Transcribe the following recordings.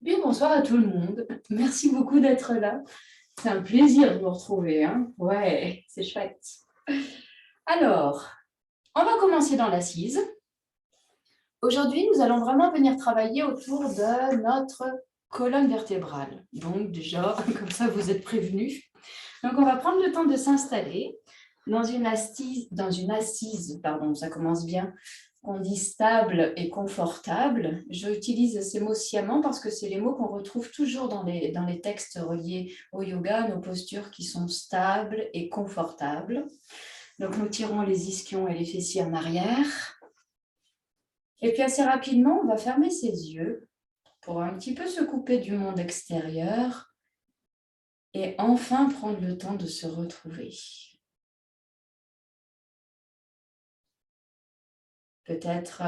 Bien, bonsoir à tout le monde. Merci beaucoup d'être là. C'est un plaisir de vous retrouver, hein. Ouais, c'est chouette. Alors, on va commencer dans l'assise. Aujourd'hui, nous allons vraiment venir travailler autour de notre colonne vertébrale. Donc déjà, comme ça, vous êtes prévenus. Donc, on va prendre le temps de s'installer dans une assise, pardon, ça commence bien, on dit stable et confortable. J'utilise ces mots sciemment parce que c'est les mots qu'on retrouve toujours dans les textes reliés au yoga, nos postures qui sont stables et confortables. Donc, nous tirons les ischions et les fessiers en arrière. Et puis, assez rapidement, on va fermer ses yeux pour un petit peu se couper du monde extérieur et enfin prendre le temps de se retrouver. Peut-être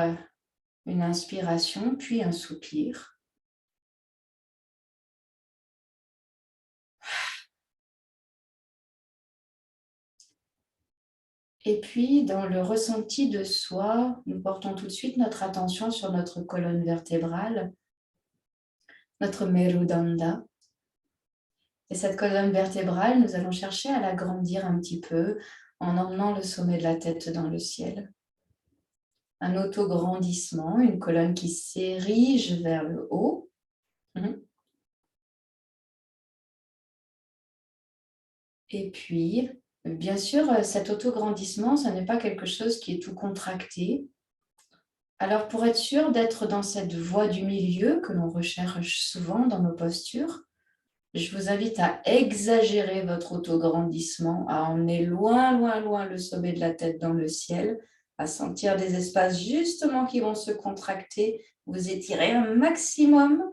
une inspiration, puis un soupir. Et puis, dans le ressenti de soi, nous portons tout de suite notre attention sur notre colonne vertébrale, notre Merudanda. Et cette colonne vertébrale, nous allons chercher à l'agrandir un petit peu en emmenant le sommet de la tête dans le ciel. Un autograndissement, une colonne qui s'érige vers le haut. Et puis, bien sûr, cet autograndissement, ce n'est pas quelque chose qui est tout contracté. Alors, pour être sûr d'être dans cette voie du milieu que l'on recherche souvent dans nos postures, je vous invite à exagérer votre autograndissement, à emmener loin, loin, loin le sommet de la tête dans le ciel, à sentir des espaces justement qui vont se contracter, vous étirez un maximum,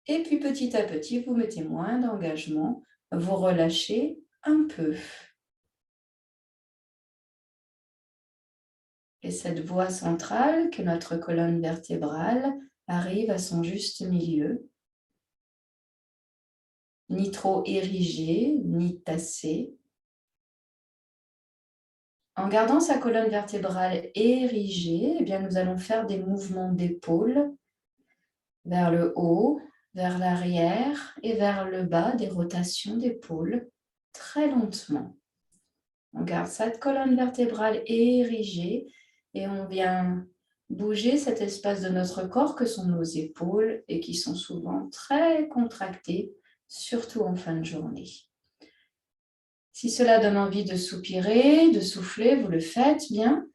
et puis petit à petit, vous mettez moins d'engagement, vous relâchez un peu. Et cette voie centrale, que notre colonne vertébrale, arrive à son juste milieu, ni trop érigée, ni tassée. En gardant sa colonne vertébrale érigée, eh bien, nous allons faire des mouvements d'épaule vers le haut, vers l'arrière et vers le bas, des rotations d'épaule, très lentement. On garde cette colonne vertébrale érigée et on vient bouger cet espace de notre corps que sont nos épaules et qui sont souvent très contractées, surtout en fin de journée. Si cela donne envie de soupirer, de souffler, vous le faites bien.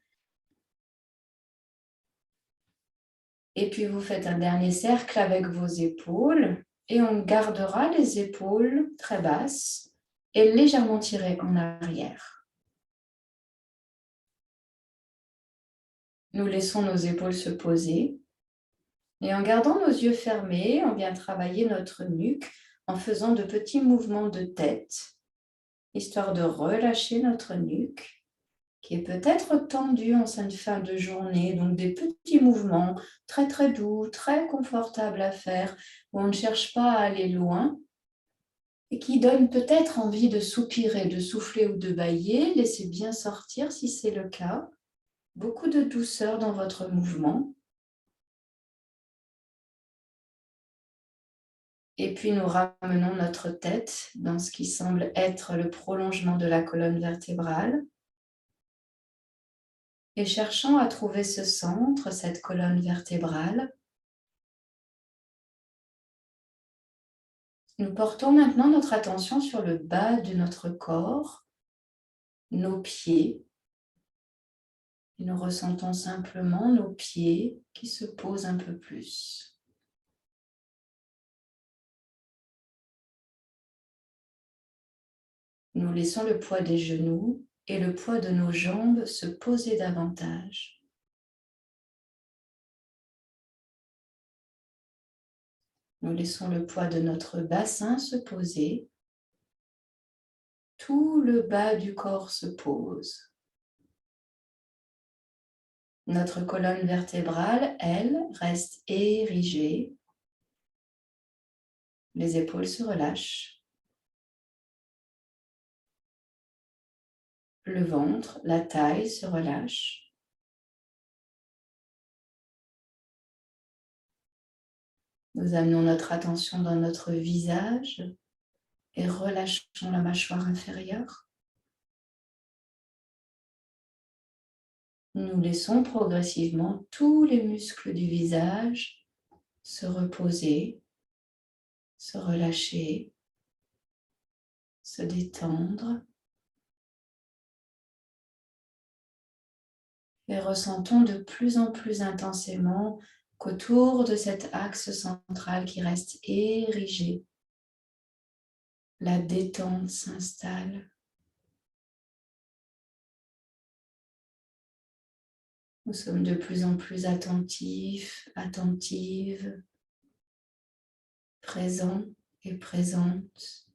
Et puis vous faites un dernier cercle avec vos épaules et on gardera les épaules très basses et légèrement tirées en arrière. Nous laissons nos épaules se poser. Et en gardant nos yeux fermés, on vient travailler notre nuque en faisant de petits mouvements de tête, histoire de relâcher notre nuque, qui est peut-être tendue en cette fin de journée. Donc des petits mouvements très très doux, très confortables à faire, où on ne cherche pas à aller loin, et qui donnent peut-être envie de soupirer, de souffler ou de bâiller. Laissez bien sortir si c'est le cas. Beaucoup de douceur dans votre mouvement. Et puis nous ramenons notre tête dans ce qui semble être le prolongement de la colonne vertébrale. Et cherchons à trouver ce centre, cette colonne vertébrale. Nous portons maintenant notre attention sur le bas de notre corps, nos pieds. Et nous ressentons simplement nos pieds qui se posent un peu plus. Nous laissons le poids des genoux et le poids de nos jambes se poser davantage. Nous laissons le poids de notre bassin se poser. Tout le bas du corps se pose. Notre colonne vertébrale, elle, reste érigée. Les épaules se relâchent. Le ventre, la taille se relâche. Nous amenons notre attention dans notre visage et relâchons la mâchoire inférieure. Nous laissons progressivement tous les muscles du visage se reposer, se relâcher, se détendre. Et ressentons de plus en plus intensément qu'autour de cet axe central qui reste érigé, la détente s'installe. Nous sommes de plus en plus attentifs, attentives, présents et présentes.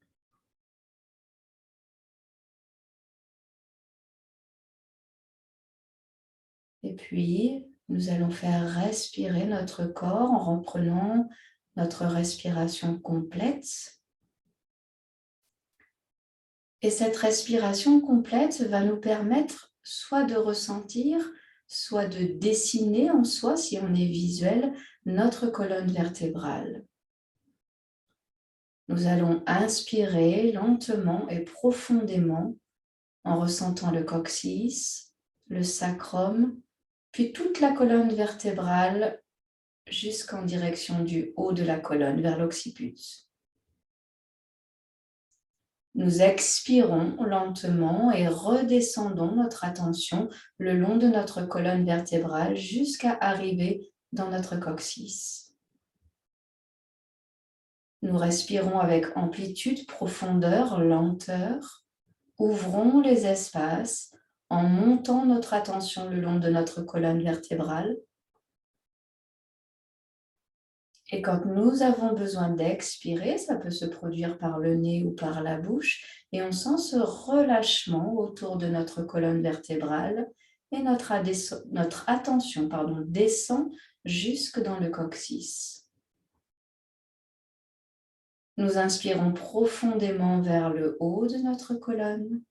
Et puis, nous allons faire respirer notre corps en reprenant notre respiration complète. Et cette respiration complète va nous permettre soit de ressentir, soit de dessiner en soi, si on est visuel, notre colonne vertébrale. Nous allons inspirer lentement et profondément en ressentant le coccyx, le sacrum, puis toute la colonne vertébrale jusqu'en direction du haut de la colonne, vers l'occiput. Nous expirons lentement et redescendons notre attention le long de notre colonne vertébrale jusqu'à arriver dans notre coccyx. Nous respirons avec amplitude, profondeur, lenteur. Ouvrons les espaces en montant notre attention le long de notre colonne vertébrale. Et quand nous avons besoin d'expirer, ça peut se produire par le nez ou par la bouche, et on sent ce relâchement autour de notre colonne vertébrale et notre attention descend jusque dans le coccyx. Nous inspirons profondément vers le haut de notre colonne.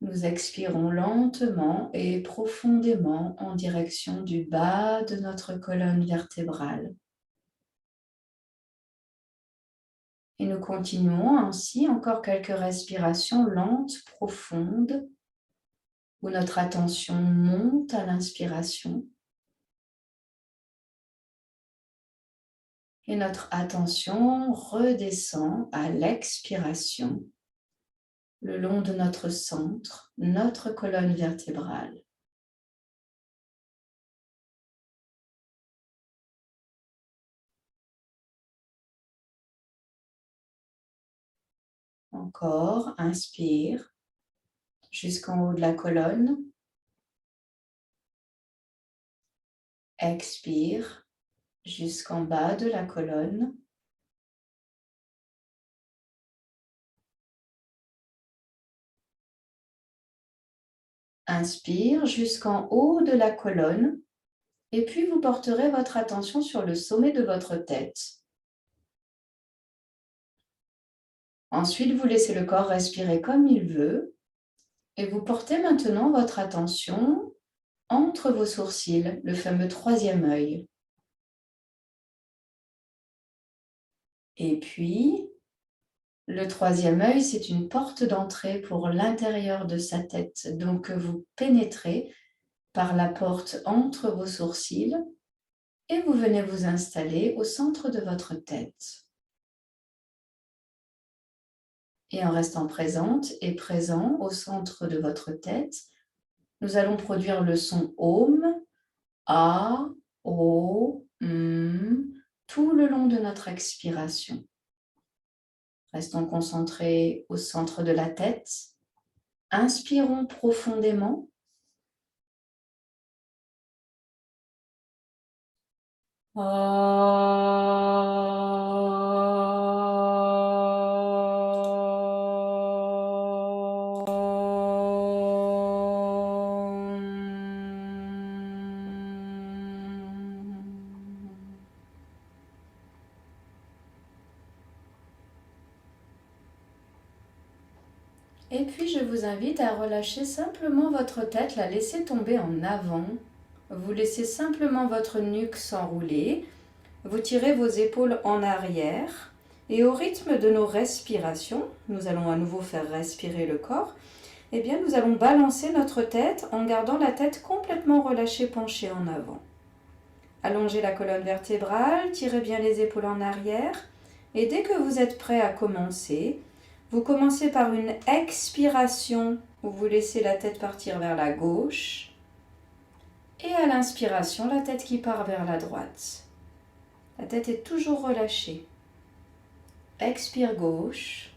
Nous expirons lentement et profondément en direction du bas de notre colonne vertébrale. Et nous continuons ainsi encore quelques respirations lentes, profondes, où notre attention monte à l'inspiration et notre attention redescend à l'expiration le long de notre centre, notre colonne vertébrale. Encore, inspire jusqu'en haut de la colonne. Expire jusqu'en bas de la colonne. Inspire jusqu'en haut de la colonne et puis vous porterez votre attention sur le sommet de votre tête. Ensuite, vous laissez le corps respirer comme il veut et vous portez maintenant votre attention entre vos sourcils, le fameux troisième œil. Et puis, le troisième œil, c'est une porte d'entrée pour l'intérieur de sa tête. Donc, vous pénétrez par la porte entre vos sourcils et vous venez vous installer au centre de votre tête. Et en restant présente et présent au centre de votre tête, nous allons produire le son Om, A, O, tout le long de notre expiration. Restons concentrés au centre de la tête. Inspirons profondément. Et puis je vous invite à relâcher simplement votre tête, la laisser tomber en avant Vous laissez simplement votre nuque s'enrouler. Vous tirez vos épaules en arrière. Et au rythme de nos respirations, nous allons à nouveau faire respirer le corps. Eh bien, nous allons balancer notre tête en gardant la tête complètement relâchée, penchée en avant. Allongez la colonne vertébrale, tirez bien les épaules en arrière. Et dès que vous êtes prêt à commencer, vous commencez par une expiration où vous laissez la tête partir vers la gauche. Et à l'inspiration, la tête qui part vers la droite. La tête est toujours relâchée. Expire gauche.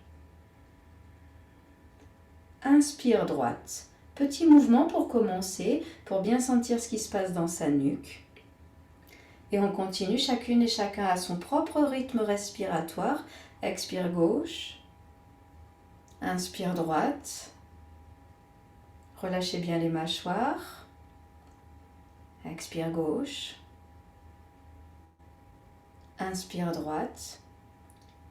Inspire droite. Petit mouvement pour commencer, pour bien sentir ce qui se passe dans sa nuque. Et on continue chacune et chacun à son propre rythme respiratoire. Expire gauche. Inspire droite. Relâchez bien les mâchoires. Expire gauche. Inspire droite.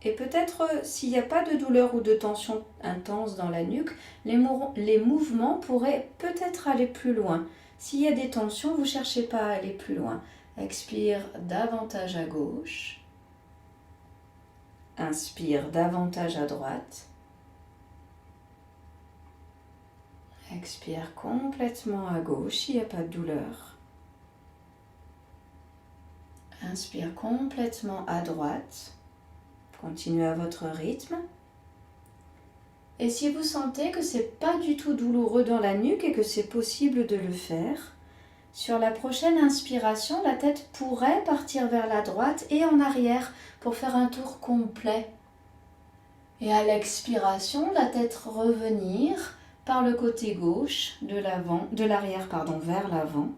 Et peut-être s'il n'y a pas de douleur ou de tension intense dans la nuque, les mouvements pourraient peut-être aller plus loin. S'il y a des tensions, vous ne cherchez pas à aller plus loin. Expire davantage à gauche. Inspire davantage à droite. Expire complètement à gauche s'il n'y a pas de douleur. Inspire complètement à droite. Continuez à votre rythme. Et si vous sentez que ce n'est pas du tout douloureux dans la nuque et que c'est possible de le faire, sur la prochaine inspiration, la tête pourrait partir vers la droite et en arrière pour faire un tour complet. Et à l'expiration, la tête revenir par le côté gauche de l'arrière vers l'avant.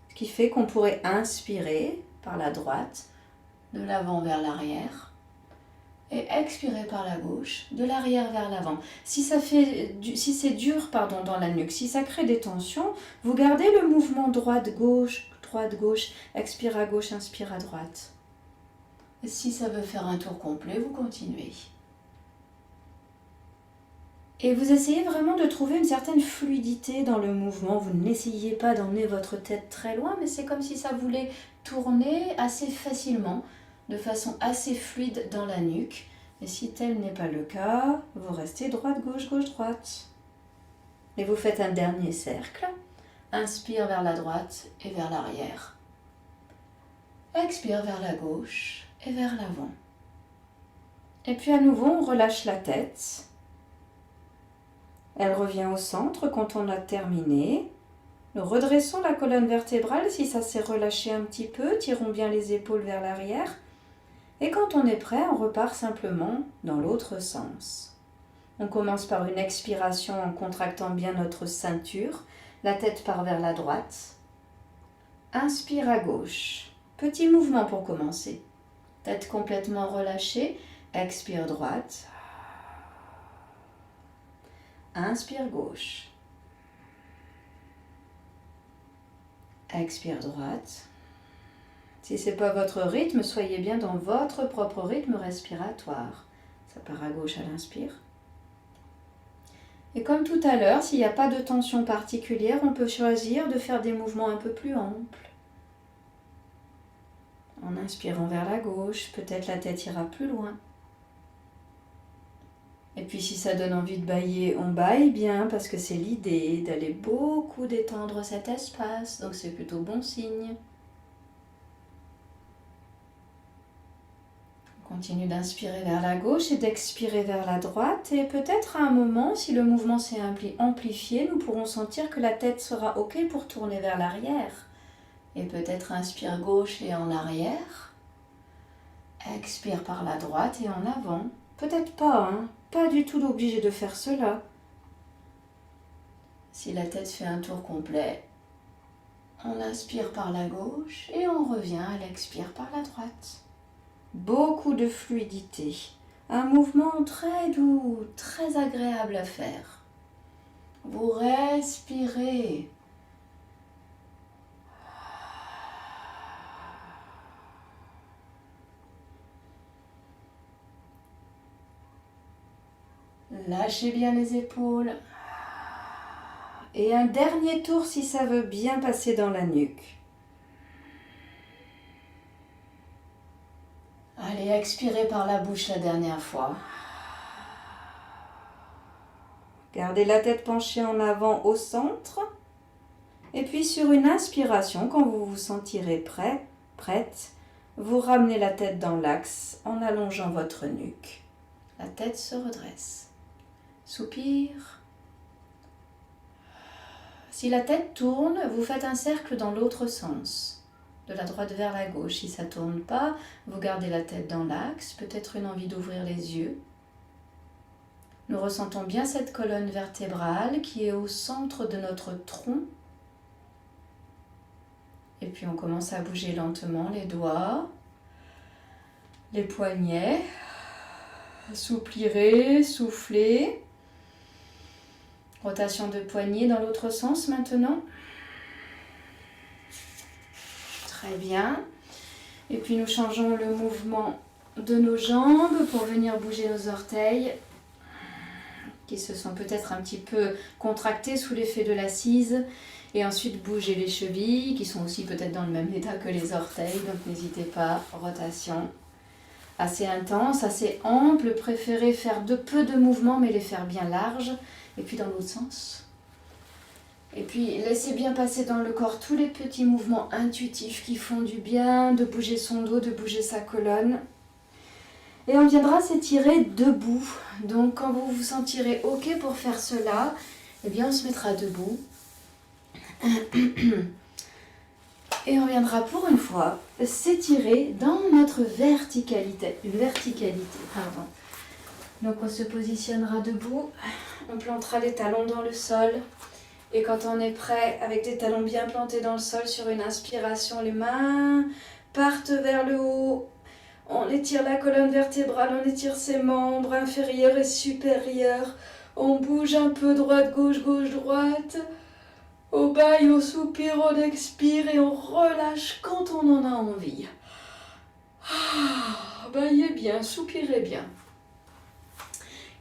Ce qui fait qu'on pourrait inspirer par la droite, de l'avant vers l'arrière. Et expirer par la gauche, de l'arrière vers l'avant. Si c'est dur dans la nuque, si ça crée des tensions, vous gardez le mouvement droite-gauche, expire à gauche, inspire à droite. Et si ça veut faire un tour complet, vous continuez. Et vous essayez vraiment de trouver une certaine fluidité dans le mouvement. Vous n'essayez pas d'emmener votre tête très loin, mais c'est comme si ça voulait tourner assez facilement, de façon assez fluide dans la nuque. Et si tel n'est pas le cas, vous restez droite-gauche, gauche-droite. Et vous faites un dernier cercle. Inspire vers la droite et vers l'arrière. Expire vers la gauche et vers l'avant. Et puis à nouveau, on relâche la tête. Elle revient au centre quand on a terminé. Nous redressons la colonne vertébrale si ça s'est relâché un petit peu. Tirons bien les épaules vers l'arrière. Et quand on est prêt, on repart simplement dans l'autre sens. On commence par une expiration en contractant bien notre ceinture. La tête part vers la droite. Inspire à gauche. Petit mouvement pour commencer. Tête complètement relâchée. Expire droite. Inspire gauche. Expire droite. Si ce n'est pas votre rythme, soyez bien dans votre propre rythme respiratoire. Ça part à gauche à l'inspire. Et comme tout à l'heure, s'il n'y a pas de tension particulière, on peut choisir de faire des mouvements un peu plus amples. En inspirant vers la gauche, peut-être la tête ira plus loin. Et puis si ça donne envie de bâiller, on bâille bien parce que c'est l'idée d'aller beaucoup détendre cet espace, donc c'est plutôt bon signe. On continue d'inspirer vers la gauche et d'expirer vers la droite et peut-être à un moment, si le mouvement s'est amplifié, nous pourrons sentir que la tête sera OK pour tourner vers l'arrière. Et peut-être inspire gauche et en arrière, expire par la droite et en avant. Peut-être pas, pas du tout obligé de faire cela. Si la tête fait un tour complet, on inspire par la gauche et on revient à l'expire par la droite. Beaucoup de fluidité. Un mouvement très doux, très agréable à faire. Vous respirez. Lâchez bien les épaules. Et un dernier tour si ça veut bien passer dans la nuque. Allez, expirez par la bouche la dernière fois. Gardez la tête penchée en avant au centre. Et puis sur une inspiration, quand vous vous sentirez prêt, prête, vous ramenez la tête dans l'axe en allongeant votre nuque. La tête se redresse. Soupire. Si la tête tourne, vous faites un cercle dans l'autre sens. De la droite vers la gauche. Si ça ne tourne pas, vous gardez la tête dans l'axe. Peut-être une envie d'ouvrir les yeux. Nous ressentons bien cette colonne vertébrale qui est au centre de notre tronc. Et puis on commence à bouger lentement les doigts, les poignets. Soupirez, soufflez. Rotation de poignet dans l'autre sens maintenant. Très bien. Et puis nous changeons le mouvement de nos jambes pour venir bouger nos orteils qui se sont peut-être un petit peu contractés sous l'effet de l'assise. Et ensuite bouger les chevilles qui sont aussi peut-être dans le même état que les orteils. Donc n'hésitez pas, rotation assez intense, assez ample. Préférez faire peu de mouvements mais les faire bien larges. Et puis dans l'autre sens. Et puis laissez bien passer dans le corps tous les petits mouvements intuitifs qui font du bien, de bouger son dos, de bouger sa colonne. Et on viendra s'étirer debout. Donc quand vous vous sentirez OK pour faire cela, eh bien on se mettra debout. Et on viendra pour une fois s'étirer dans notre verticalité. Donc on se positionnera debout, on plantera les talons dans le sol. Et quand on est prêt, avec des talons bien plantés dans le sol, sur une inspiration, les mains partent vers le haut. On étire la colonne vertébrale, on étire ses membres inférieurs et supérieurs. On bouge un peu droite-gauche, gauche-droite. Au bail, on soupire, on expire et on relâche quand on en a envie. Baillez bien, soupirez bien.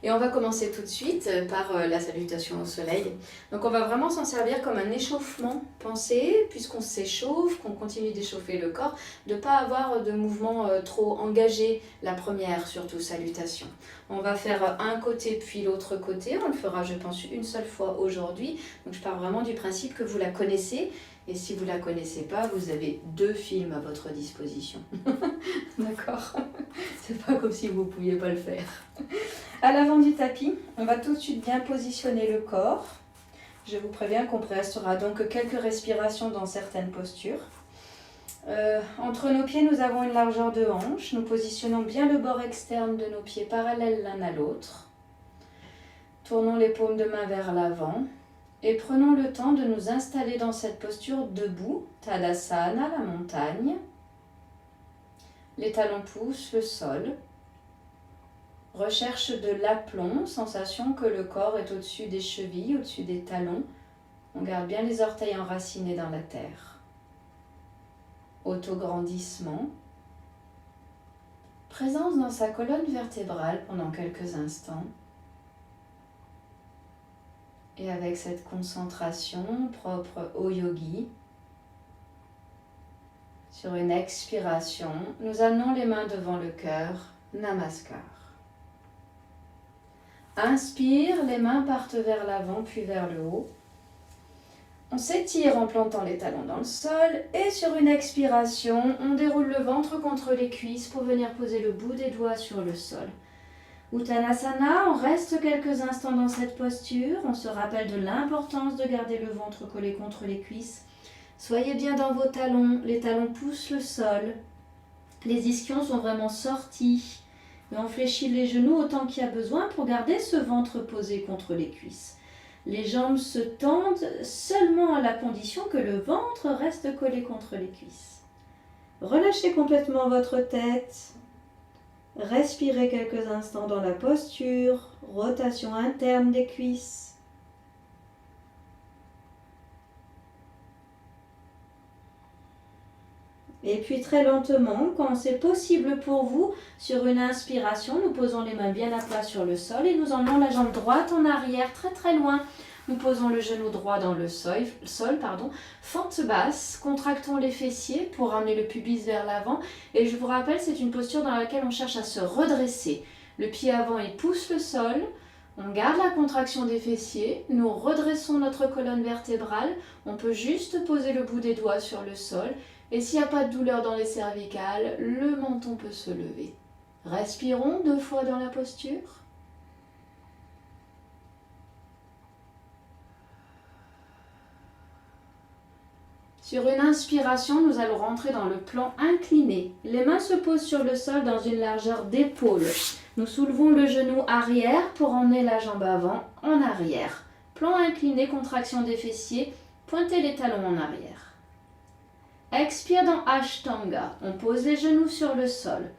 Et on va commencer tout de suite par la salutation au soleil. Donc on va vraiment s'en servir comme un échauffement. Pensez, puisqu'on s'échauffe, qu'on continue d'échauffer le corps, de ne pas avoir de mouvement trop engagé, la première surtout salutation. On va faire un côté puis l'autre côté. On le fera, je pense, une seule fois aujourd'hui. Donc je pars vraiment du principe que vous la connaissez. Et si vous ne la connaissez pas, vous avez 2 films à votre disposition. D'accord? C'est pas comme si vous ne pouviez pas le faire. À l'avant du tapis, on va tout de suite bien positionner le corps. Je vous préviens qu'on restera donc quelques respirations dans certaines postures. Entre nos pieds, nous avons une largeur de hanche. Nous positionnons bien le bord externe de nos pieds parallèles l'un à l'autre. Tournons les paumes de main vers l'avant. Et prenons le temps de nous installer dans cette posture debout, Tadasana, la montagne. Les talons poussent le sol. Recherche de l'aplomb, sensation que le corps est au-dessus des chevilles, au-dessus des talons. On garde bien les orteils enracinés dans la terre. Autograndissement. Présence dans sa colonne vertébrale pendant quelques instants. Et avec cette concentration propre au yogi, sur une expiration, nous amenons les mains devant le cœur, Namaskar. Inspire, les mains partent vers l'avant puis vers le haut. On s'étire en plantant les talons dans le sol et sur une expiration, on déroule le ventre contre les cuisses pour venir poser le bout des doigts sur le sol. Uttanasana, on reste quelques instants dans cette posture. On se rappelle de l'importance de garder le ventre collé contre les cuisses. Soyez bien dans vos talons, les talons poussent le sol. Les ischions sont vraiment sortis. Et on fléchit les genoux autant qu'il y a besoin pour garder ce ventre posé contre les cuisses. Les jambes se tendent seulement à la condition que le ventre reste collé contre les cuisses. Relâchez complètement votre tête. Respirez quelques instants dans la posture, rotation interne des cuisses. Et puis très lentement, quand c'est possible pour vous, sur une inspiration, nous posons les mains bien à plat sur le sol et nous emmenons la jambe droite en arrière, très très loin, Nous posons le genou droit dans le sol, fente basse, contractons les fessiers pour ramener le pubis vers l'avant. Et je vous rappelle, c'est une posture dans laquelle on cherche à se redresser. Le pied avant, il pousse le sol. On garde la contraction des fessiers, nous redressons notre colonne vertébrale, on peut juste poser le bout des doigts sur le sol et s'il n'y a pas de douleur dans les cervicales, le menton peut se lever. Respirons 2 fois dans la posture. Sur une inspiration, nous allons rentrer dans le plan incliné. Les mains se posent sur le sol dans une largeur d'épaule. Nous soulevons le genou arrière pour emmener la jambe avant en arrière. Plan incliné, contraction des fessiers, pointez les talons en arrière. Expire dans Ashtanga. On pose les genoux sur le sol.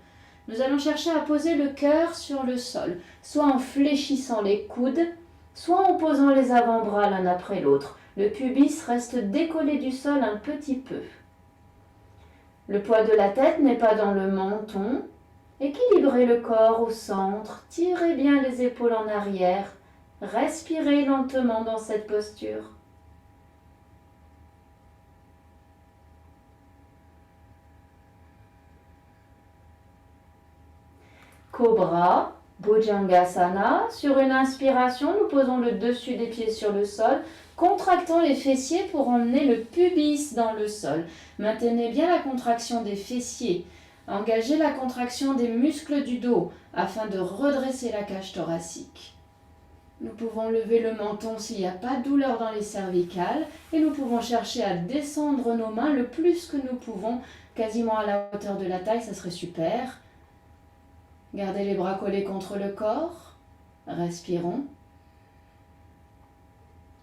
Nous allons chercher à poser le cœur sur le sol, soit en fléchissant les coudes, soit en posant les avant-bras l'un après l'autre. Le pubis reste décollé du sol un petit peu. Le poids de la tête n'est pas dans le menton. Équilibrez le corps au centre, tirez bien les épaules en arrière. Respirez lentement dans cette posture. Cobra, Bhujangasana. Sur une inspiration, nous posons le dessus des pieds sur le sol. Contractons les fessiers pour emmener le pubis dans le sol. Maintenez bien la contraction des fessiers. Engagez la contraction des muscles du dos afin de redresser la cage thoracique. Nous pouvons lever le menton s'il n'y a pas de douleur dans les cervicales et nous pouvons chercher à descendre nos mains le plus que nous pouvons, quasiment à la hauteur de la taille, ça serait super. Gardez les bras collés contre le corps. Respirons.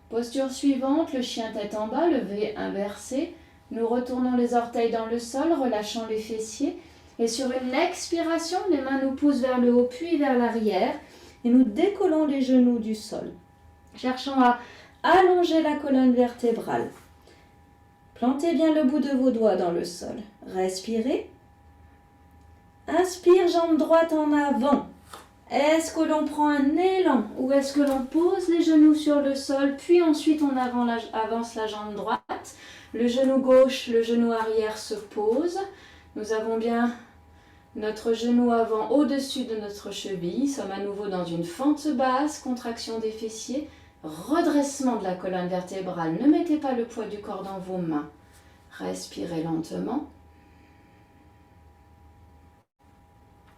Posture suivante, le chien tête en bas, levé inversé. Nous retournons les orteils dans le sol, relâchant les fessiers. Et sur une expiration, les mains nous poussent vers le haut puis vers l'arrière. Et nous décollons les genoux du sol. Cherchons à allonger la colonne vertébrale. Plantez bien le bout de vos doigts dans le sol. Respirez. Inspire, jambe droite en avant. Est-ce que l'on prend un élan ou est-ce que l'on pose les genoux sur le sol, puis ensuite on avance la jambe droite. Le genou gauche, le genou arrière se pose. Nous avons bien notre genou avant au-dessus de notre cheville. Nous sommes à nouveau dans une fente basse, contraction des fessiers, redressement de la colonne vertébrale. Ne mettez pas le poids du corps dans vos mains. Respirez lentement.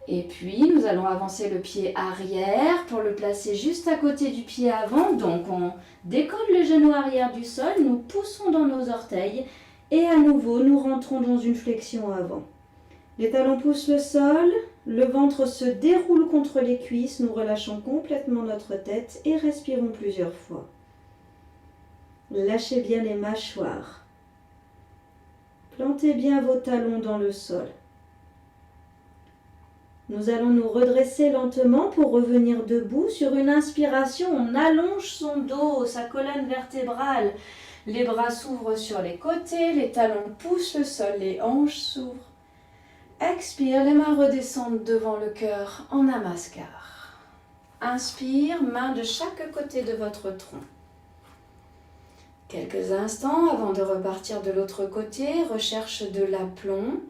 Et puis, nous allons avancer le pied arrière pour le placer juste à côté du pied avant. Donc, on décolle le genou arrière du sol, nous poussons dans nos orteils et à nouveau, nous rentrons dans une flexion avant. Les talons poussent le sol, le ventre se déroule contre les cuisses, nous relâchons complètement notre tête et respirons plusieurs fois. Lâchez bien les mâchoires. Plantez bien vos talons dans le sol. Nous allons nous redresser lentement pour revenir debout. Sur une inspiration, on allonge son dos, sa colonne vertébrale. Les bras s'ouvrent sur les côtés, les talons poussent le sol, les hanches s'ouvrent. Expire, les mains redescendent devant le cœur en namaskar. Inspire, main de chaque côté de votre tronc. Quelques instants avant de repartir de l'autre côté, recherche de l'aplomb.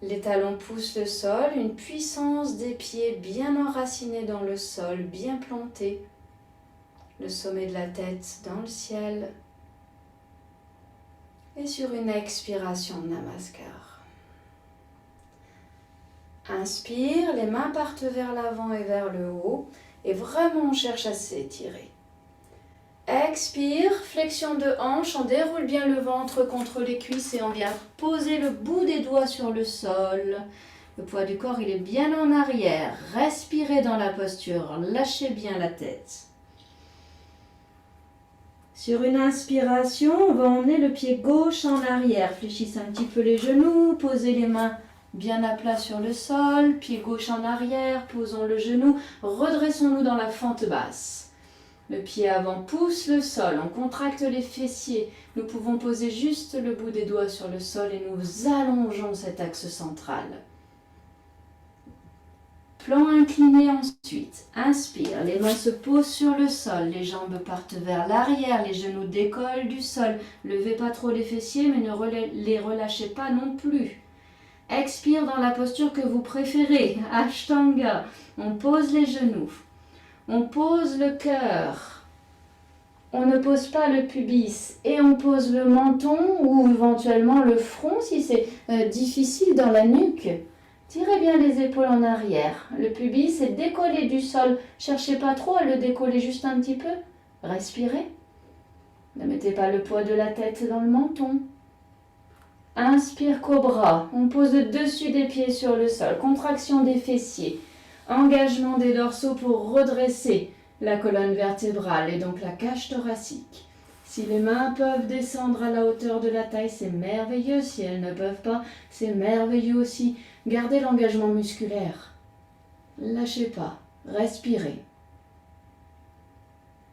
Les talons poussent le sol, une puissance des pieds bien enracinés dans le sol, bien plantés. Le sommet de la tête dans le ciel. Et sur une expiration, namaskar. Inspire, les mains partent vers l'avant et vers le haut. Et vraiment, on cherche à s'étirer. Expire, flexion de hanche, on déroule bien le ventre contre les cuisses et on vient poser le bout des doigts sur le sol. Le poids du corps, il est bien en arrière. Respirez dans la posture, lâchez bien la tête. Sur une inspiration, on va emmener le pied gauche en arrière. Fléchissez un petit peu les genoux, posez les mains bien à plat sur le sol. Pied gauche en arrière, posons le genou, redressons-nous dans la fente basse. Le pied avant pousse le sol, on contracte les fessiers. Nous pouvons poser juste le bout des doigts sur le sol et nous allongeons cet axe central. Flanc incliné ensuite. Inspire, les mains se posent sur le sol, les jambes partent vers l'arrière, les genoux décollent du sol. Levez pas trop les fessiers, mais ne les relâchez pas non plus. Expire dans la posture que vous préférez, Ashtanga. On pose les genoux, on pose le cœur, on ne pose pas le pubis et on pose le menton ou éventuellement le front si c'est difficile dans la nuque. Tirez bien les épaules en arrière. Le pubis est décollé du sol. Cherchez pas trop à le décoller juste un petit peu. Respirez. Ne mettez pas le poids de la tête dans le menton. Inspire cobra. On pose le dessus des pieds sur le sol. Contraction des fessiers. Engagement des dorsaux pour redresser la colonne vertébrale et donc la cage thoracique. Si les mains peuvent descendre à la hauteur de la taille, c'est merveilleux. Si elles ne peuvent pas, c'est merveilleux aussi. Gardez l'engagement musculaire. Lâchez pas. Respirez.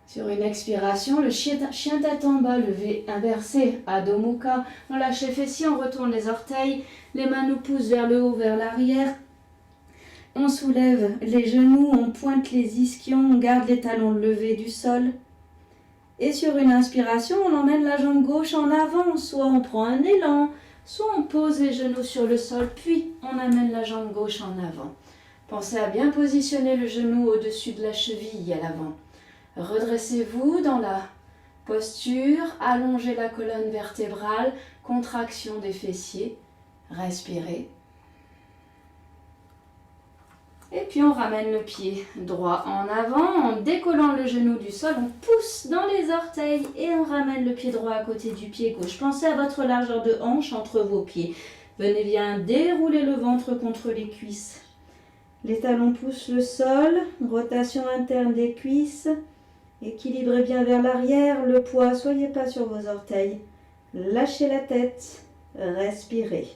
Sur une expiration, le chien tête en bas, levé inversé, Adho Mukha. On lâche les fessiers, on retourne les orteils. Les mains nous poussent vers le haut, vers l'arrière. On soulève les genoux, on pointe les ischions, on garde les talons levés du sol. Et sur une inspiration, on emmène la jambe gauche en avant, soit on prend un élan, soit on pose les genoux sur le sol, puis on amène la jambe gauche en avant. Pensez à bien positionner le genou au-dessus de la cheville à l'avant. Redressez-vous dans la posture, allongez la colonne vertébrale, contraction des fessiers, respirez. Et puis on ramène le pied droit en avant, en décollant le genou du sol, on pousse dans les orteils et on ramène le pied droit à côté du pied gauche. Pensez à votre largeur de hanche entre vos pieds. Venez bien dérouler le ventre contre les cuisses. Les talons poussent le sol, rotation interne des cuisses. Équilibrez bien vers l'arrière le poids, soyez pas sur vos orteils. Lâchez la tête, respirez.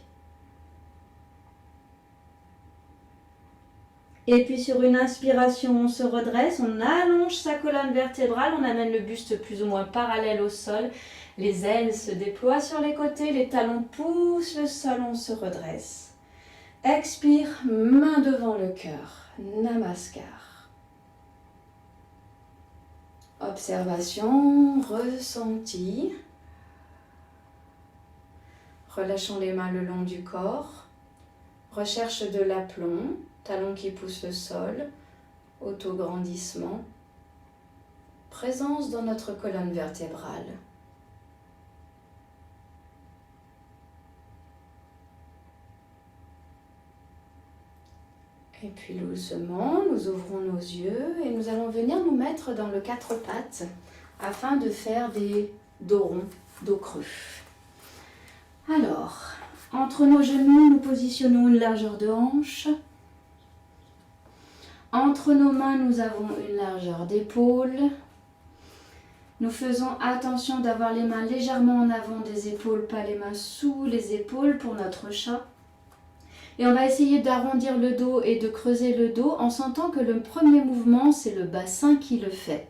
Et puis sur une inspiration, on se redresse, on allonge sa colonne vertébrale, on amène le buste plus ou moins parallèle au sol. Les ailes se déploient sur les côtés, les talons poussent le sol, on se redresse. Expire, main devant le cœur, Namaskar. Observation, ressenti. Relâchons les mains le long du corps. Recherche de l'aplomb. Talons qui poussent le sol, autograndissement, présence dans notre colonne vertébrale. Et puis doucement, nous ouvrons nos yeux et nous allons venir nous mettre dans le quatre pattes afin de faire des dos ronds, dos creux. Alors, entre nos genoux, nous positionnons une largeur de hanche. Entre nos mains, nous avons une largeur d'épaule. Nous faisons attention d'avoir les mains légèrement en avant des épaules, pas les mains sous les épaules pour notre chat. Et on va essayer d'arrondir le dos et de creuser le dos en sentant que le premier mouvement, c'est le bassin qui le fait.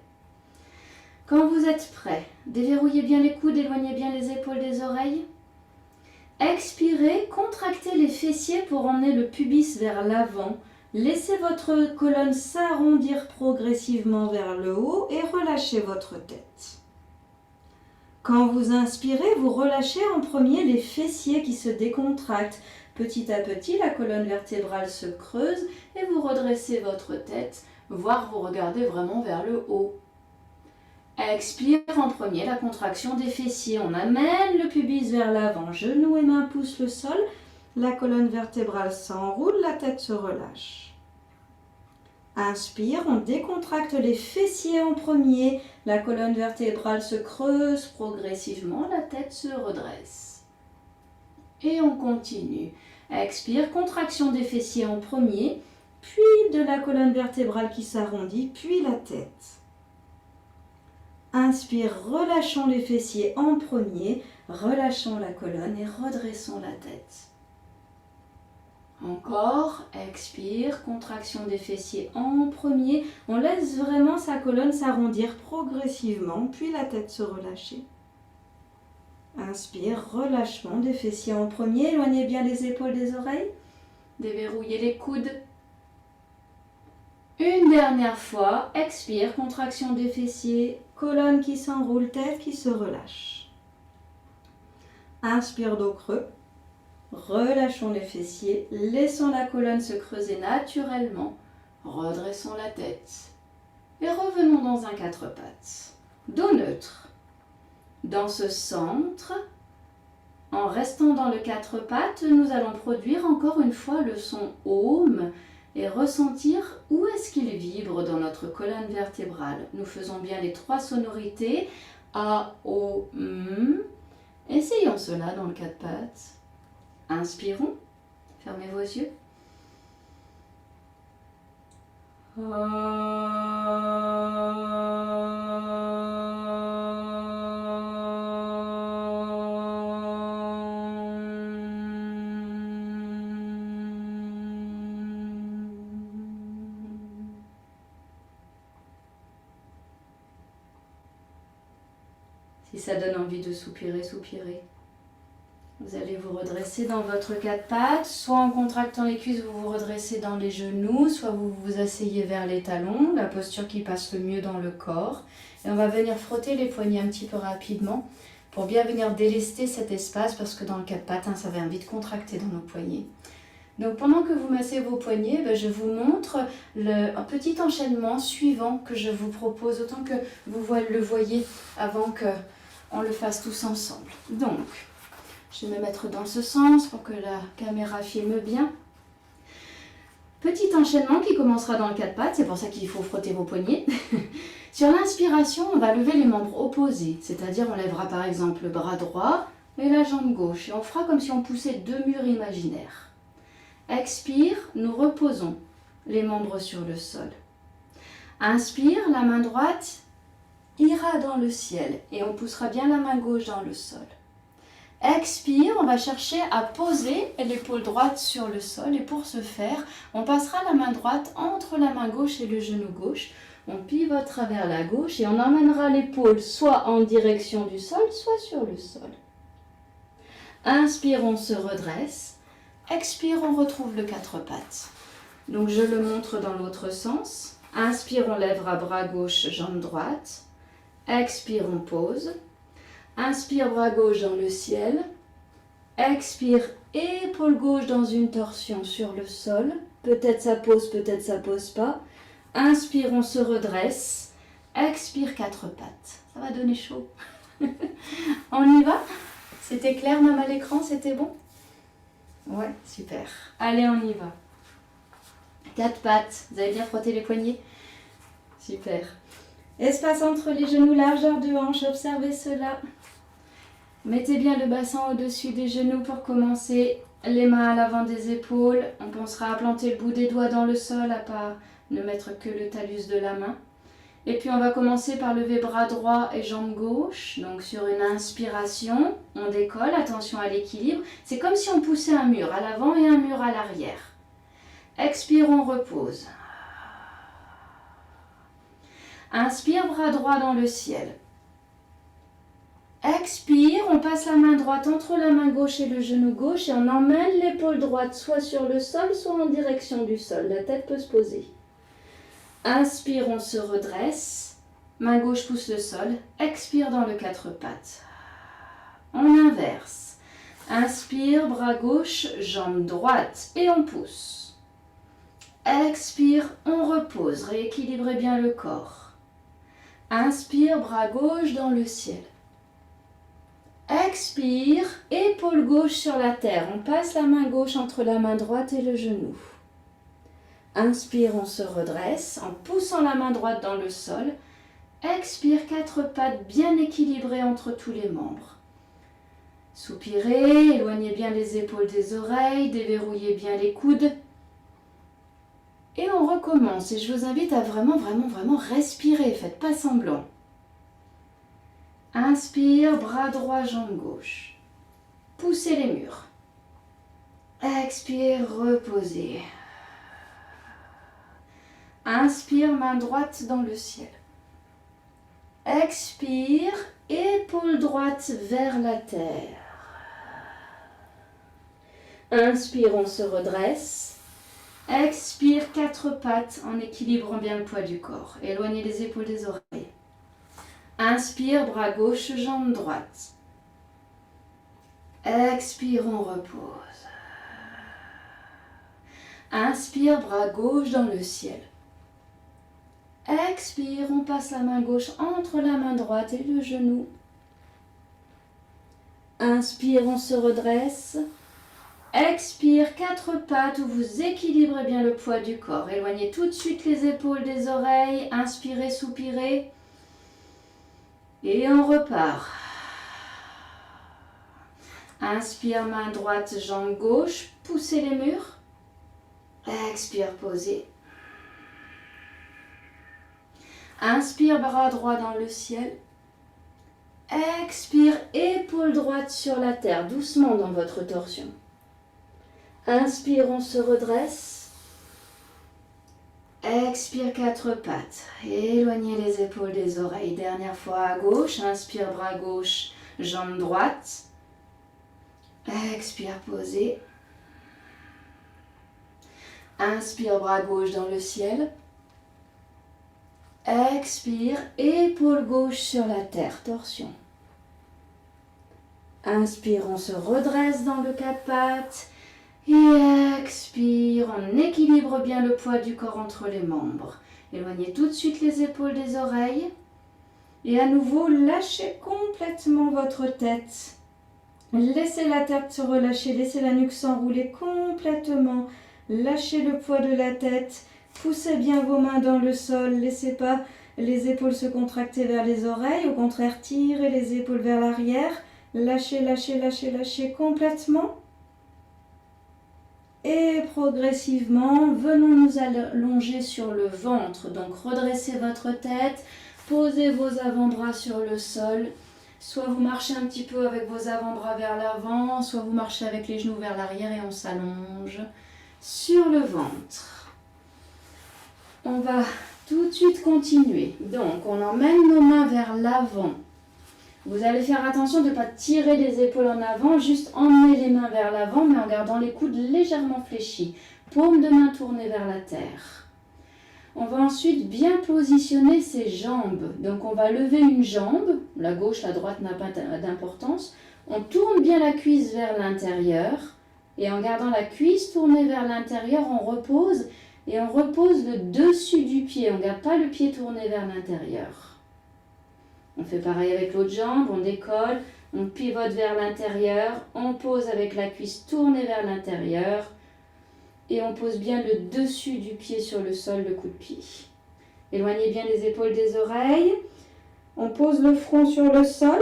Quand vous êtes prêts, déverrouillez bien les coudes, éloignez bien les épaules des oreilles. Expirez, contractez les fessiers pour emmener le pubis vers l'avant. Laissez votre colonne s'arrondir progressivement vers le haut et relâchez votre tête. Quand vous inspirez, vous relâchez en premier les fessiers qui se décontractent. Petit à petit, la colonne vertébrale se creuse et vous redressez votre tête, voire vous regardez vraiment vers le haut. Expire en premier la contraction des fessiers. On amène le pubis vers l'avant. Genoux et mains poussent le sol. La colonne vertébrale s'enroule, la tête se relâche. Inspire, on décontracte les fessiers en premier. La colonne vertébrale se creuse progressivement, la tête se redresse. Et on continue. Expire, contraction des fessiers en premier, puis de la colonne vertébrale qui s'arrondit, puis la tête. Inspire, relâchons les fessiers en premier, relâchons la colonne et redressons la tête. Encore, expire, contraction des fessiers en premier. On laisse vraiment sa colonne s'arrondir progressivement, puis la tête se relâcher. Inspire, relâchement des fessiers en premier. Éloignez bien les épaules des oreilles. Déverrouillez les coudes. Une dernière fois, expire, contraction des fessiers, colonne qui s'enroule, tête qui se relâche. Inspire dos creux, relâchons les fessiers, laissons la colonne se creuser naturellement, redressons la tête et revenons dans un quatre pattes. Dos neutre. Dans ce centre, en restant dans le quatre pattes, nous allons produire encore une fois le son Om et ressentir où est-ce qu'il vibre dans notre colonne vertébrale. Nous faisons bien les trois sonorités A, O, M. Essayons cela dans le quatre pattes. Inspirons, fermez vos yeux. Si ça donne envie de soupirer, soupirez. Vous allez vous redresser dans votre quatre pattes, soit en contractant les cuisses, vous vous redressez dans les genoux, soit vous vous asseyez vers les talons, la posture qui passe le mieux dans le corps. Et on va venir frotter les poignets un petit peu rapidement pour bien venir délester cet espace parce que dans le quatre pattes, ça vient vite contracter dans nos poignets. Donc pendant que vous massez vos poignets, je vous montre un petit enchaînement suivant que je vous propose, autant que vous le voyez avant qu'on le fasse tous ensemble. Donc, je vais me mettre dans ce sens pour que la caméra filme bien. Petit enchaînement qui commencera dans le quatre pattes, c'est pour ça qu'il faut frotter vos poignets. Sur l'inspiration, on va lever les membres opposés, c'est-à-dire on lèvera par exemple le bras droit et la jambe gauche. Et on fera comme si on poussait deux murs imaginaires. Expire, nous reposons les membres sur le sol. Inspire, la main droite ira dans le ciel et on poussera bien la main gauche dans le sol. Expire, on va chercher à poser l'épaule droite sur le sol et pour ce faire, on passera la main droite entre la main gauche et le genou gauche. On pivotera vers la gauche et on emmènera l'épaule soit en direction du sol, soit sur le sol. Inspire, on se redresse. Expire, on retrouve le quatre pattes. Donc je le montre dans l'autre sens. Inspire, on lèvera bras gauche, jambe droite. Expire, on pose. Inspire, bras gauche dans le ciel. Expire, épaule gauche dans une torsion sur le sol. Peut-être ça pose pas. Inspire, on se redresse. Expire, quatre pattes. Ça va donner chaud. On y va? C'était clair même à l'écran, c'était bon? Ouais, super. Allez, on y va. Quatre pattes. Vous avez bien frotté les poignets? Super. Espace entre les genoux, largeur de hanche, observez cela. Mettez bien le bassin au-dessus des genoux pour commencer. Les mains à l'avant des épaules. On pensera à planter le bout des doigts dans le sol, à pas ne mettre que le talus de la main. Et puis on va commencer par lever bras droit et jambe gauche. Donc sur une inspiration, on décolle, attention à l'équilibre. C'est comme si on poussait un mur à l'avant et un mur à l'arrière. Expire, on repose. Inspire, bras droit dans le ciel. Expire, on passe la main droite entre la main gauche et le genou gauche et on emmène l'épaule droite soit sur le sol, soit en direction du sol. La tête peut se poser. Inspire, on se redresse. Main gauche pousse le sol. Expire dans le quatre pattes. On inverse. Inspire, bras gauche, jambe droite et on pousse. Expire, on repose. Rééquilibrez bien le corps. Inspire, bras gauche dans le ciel. Expire, épaule gauche sur la terre. On passe la main gauche entre la main droite et le genou. Inspire, on se redresse en poussant la main droite dans le sol. Expire, quatre pattes bien équilibrées entre tous les membres. Soupirez, éloignez bien les épaules des oreilles, déverrouillez bien les coudes. Et on recommence. Et je vous invite à vraiment respirer. Faites pas semblant. Inspire, bras droit, jambe gauche. Poussez les murs. Expire, reposez. Inspire, main droite dans le ciel. Expire, épaule droite vers la terre. Inspire, on se redresse. Expire, quatre pattes en équilibrant bien le poids du corps. Éloignez les épaules des oreilles. Inspire, bras gauche, jambe droite. Expire, on repose. Inspire, bras gauche dans le ciel. Expire, on passe la main gauche entre la main droite et le genou. Inspire, on se redresse. Expire, quatre pattes où vous équilibrez bien le poids du corps. Éloignez tout de suite les épaules des oreilles. Inspirez, soupirez. Et on repart. Inspire, main droite, jambe gauche. Poussez les murs. Expire, posez. Inspire, bras droit dans le ciel. Expire, épaule droite sur la terre, doucement dans votre torsion. Inspire, on se redresse. Expire, quatre pattes. Éloignez les épaules des oreilles. Dernière fois à gauche. Inspire, bras gauche, jambe droite. Expire, posez. Inspire, bras gauche dans le ciel. Expire, épaule gauche sur la terre, torsion. Inspire, on se redresse dans le quatre pattes. Et expire, on équilibre bien le poids du corps entre les membres. Éloignez tout de suite les épaules des oreilles. Et à nouveau, lâchez complètement votre tête. Laissez la tête se relâcher, laissez la nuque s'enrouler complètement. Lâchez le poids de la tête. Poussez bien vos mains dans le sol. Laissez pas les épaules se contracter vers les oreilles. Au contraire, tirez les épaules vers l'arrière. Lâchez, lâchez, lâchez, lâchez complètement. Et progressivement, venons nous allonger sur le ventre. Donc redressez votre tête, posez vos avant-bras sur le sol. Soit vous marchez un petit peu avec vos avant-bras vers l'avant, soit vous marchez avec les genoux vers l'arrière et on s'allonge sur le ventre. On va tout de suite continuer. Donc on emmène nos mains vers l'avant. Vous allez faire attention de ne pas tirer les épaules en avant, juste emmener les mains vers l'avant, mais en gardant les coudes légèrement fléchis. Paume de main tournée vers la terre. On va ensuite bien positionner ses jambes. Donc on va lever une jambe, la gauche, la droite n'a pas d'importance. On tourne bien la cuisse vers l'intérieur. Et en gardant la cuisse tournée vers l'intérieur, on repose. Et on repose le dessus du pied. On ne garde pas le pied tourné vers l'intérieur. On fait pareil avec l'autre jambe, on décolle, on pivote vers l'intérieur, on pose avec la cuisse tournée vers l'intérieur et on pose bien le dessus du pied sur le sol, le coup de pied. Éloignez bien les épaules des oreilles, on pose le front sur le sol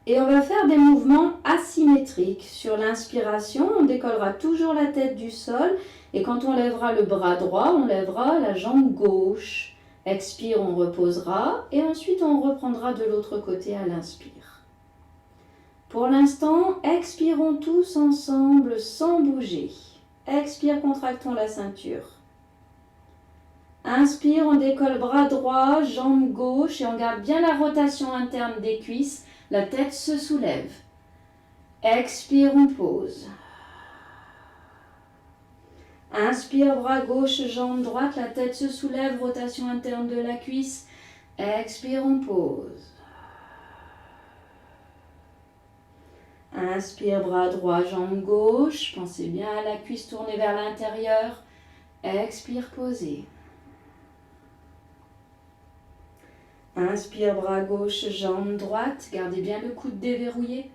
et on va faire des mouvements asymétriques. Sur l'inspiration, on décollera toujours la tête du sol et quand on lèvera le bras droit, on lèvera la jambe gauche. Expire, on reposera et ensuite on reprendra de l'autre côté à l'inspire. Pour l'instant, expirons tous ensemble sans bouger. Expire, contractons la ceinture. Inspire, on décolle bras droit, jambe gauche et on garde bien la rotation interne des cuisses. La tête se soulève. Expire, on pose. Inspire, bras gauche, jambe droite, la tête se soulève, rotation interne de la cuisse. Expire, on pose. Inspire, bras droit, jambe gauche. Pensez bien à la cuisse tournée vers l'intérieur. Expire, posez. Inspire, bras gauche, jambe droite. Gardez bien le coude déverrouillé.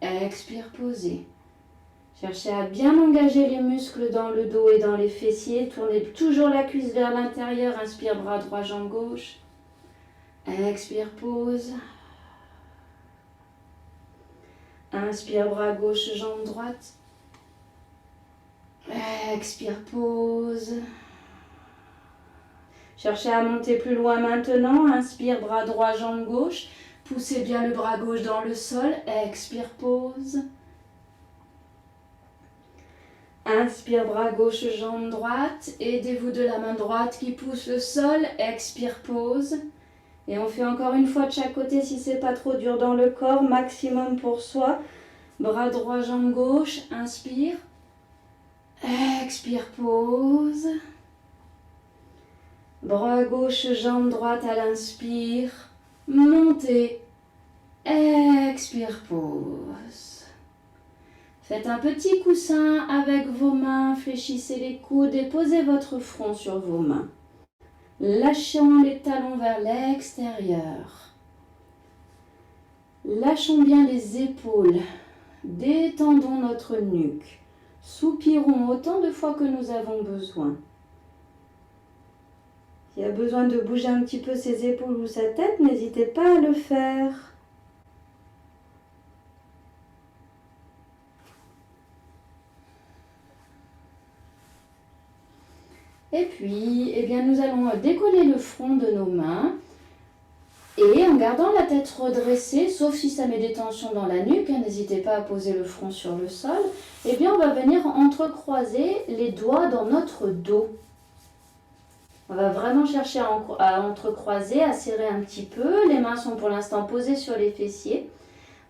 Expire, posez. Cherchez à bien engager les muscles dans le dos et dans les fessiers. Tournez toujours la cuisse vers l'intérieur. Inspire, bras droit, jambe gauche. Expire, pose. Inspire, bras gauche, jambe droite. Expire, pose. Cherchez à monter plus loin maintenant. Inspire, bras droit, jambe gauche. Poussez bien le bras gauche dans le sol. Expire, pose. Inspire, bras gauche, jambe droite. Aidez-vous de la main droite qui pousse le sol. Expire, pose. Et on fait encore une fois de chaque côté si c'est pas trop dur dans le corps. Maximum pour soi. Bras droit, jambe gauche. Inspire. Expire, pause. Bras gauche, jambe droite à l'inspire. Montez. Expire, pause. Faites un petit coussin avec vos mains. Fléchissez les coudes et posez votre front sur vos mains. Lâchons les talons vers l'extérieur. Lâchons bien les épaules. Détendons notre nuque. Soupirons autant de fois que nous avons besoin. S'il y a besoin de bouger un petit peu ses épaules ou sa tête, n'hésitez pas à le faire. Et puis, nous allons décoller le front de nos mains. Et en gardant la tête redressée, sauf si ça met des tensions dans la nuque, n'hésitez pas à poser le front sur le sol, on va venir entrecroiser les doigts dans notre dos. On va vraiment chercher à entrecroiser, à serrer un petit peu. Les mains sont pour l'instant posées sur les fessiers.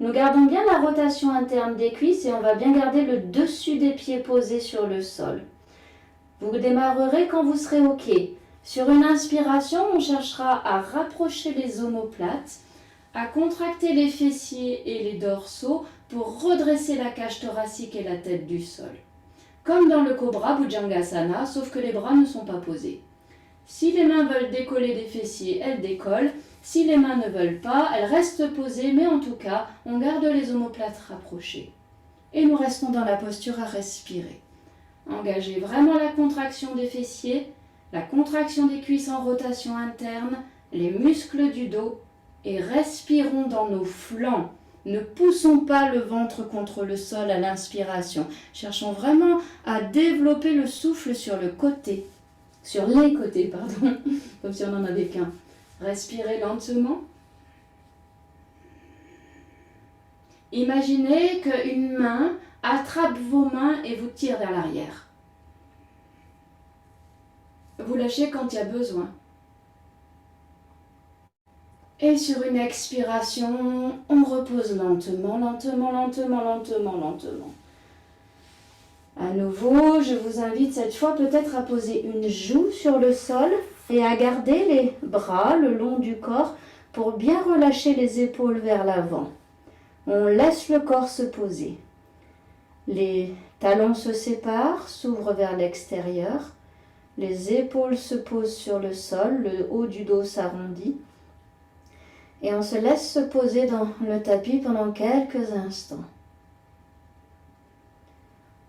Nous gardons bien la rotation interne des cuisses et on va bien garder le dessus des pieds posés sur le sol. Vous démarrerez quand vous serez OK. Sur une inspiration, on cherchera à rapprocher les omoplates, à contracter les fessiers et les dorsaux pour redresser la cage thoracique et la tête du sol. Comme dans le Cobra Bhujangasana, sauf que les bras ne sont pas posés. Si les mains veulent décoller des fessiers, elles décollent. Si les mains ne veulent pas, elles restent posées, mais en tout cas, on garde les omoplates rapprochées. Et nous restons dans la posture à respirer. Engagez vraiment la contraction des fessiers, la contraction des cuisses en rotation interne, les muscles du dos et respirons dans nos flancs. Ne poussons pas le ventre contre le sol à l'inspiration. Cherchons vraiment à développer le souffle sur les côtés, comme si on n'en avait qu'un. Respirez lentement. Imaginez qu'une main attrape vos mains et vous tire vers l'arrière. Vous lâchez quand il y a besoin. Et sur une expiration, on repose lentement, lentement, lentement, lentement, lentement. À nouveau, je vous invite cette fois peut-être à poser une joue sur le sol et à garder les bras le long du corps pour bien relâcher les épaules vers l'avant. On laisse le corps se poser. Les talons se séparent, s'ouvrent vers l'extérieur. Les épaules se posent sur le sol, le haut du dos s'arrondit. Et on se laisse se poser dans le tapis pendant quelques instants.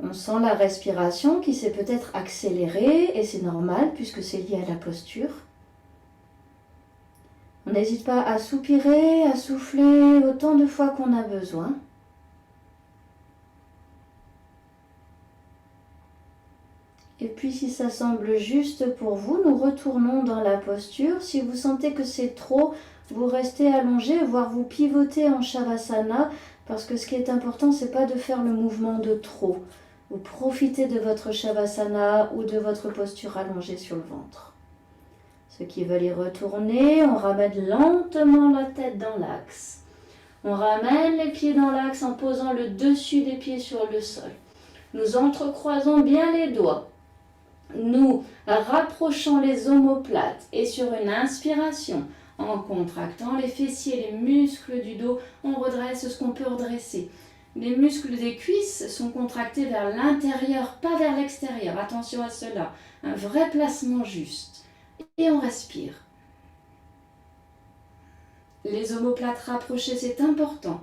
On sent la respiration qui s'est peut-être accélérée et c'est normal puisque c'est lié à la posture. On n'hésite pas à soupirer, à souffler autant de fois qu'on a besoin. Et puis si ça semble juste pour vous, nous retournons dans la posture. Si vous sentez que c'est trop, vous restez allongé, voire vous pivotez en Shavasana, parce que ce qui est important, c'est pas de faire le mouvement de trop. Vous profitez de votre Shavasana ou de votre posture allongée sur le ventre. Ceux qui veulent y retourner, on ramène lentement la tête dans l'axe. On ramène les pieds dans l'axe en posant le dessus des pieds sur le sol. Nous entrecroisons bien les doigts. Nous rapprochons les omoplates et sur une inspiration, en contractant les fessiers, les muscles du dos, on redresse ce qu'on peut redresser. Les muscles des cuisses sont contractés vers l'intérieur, pas vers l'extérieur. Attention à cela. Un vrai placement juste. Et on respire. Les omoplates rapprochées, c'est important.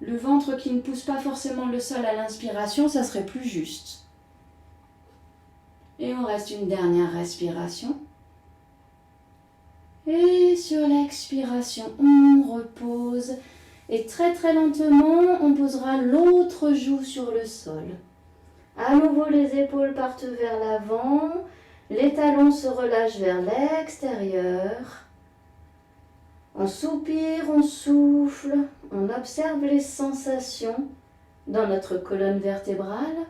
Le ventre qui ne pousse pas forcément le sol à l'inspiration, ça serait plus juste. Et on reste une dernière respiration. Et sur l'expiration, on repose. Et très très lentement, on posera l'autre joue sur le sol. À nouveau, les épaules partent vers l'avant. Les talons se relâchent vers l'extérieur. On soupire, on souffle. On observe les sensations dans notre colonne vertébrale.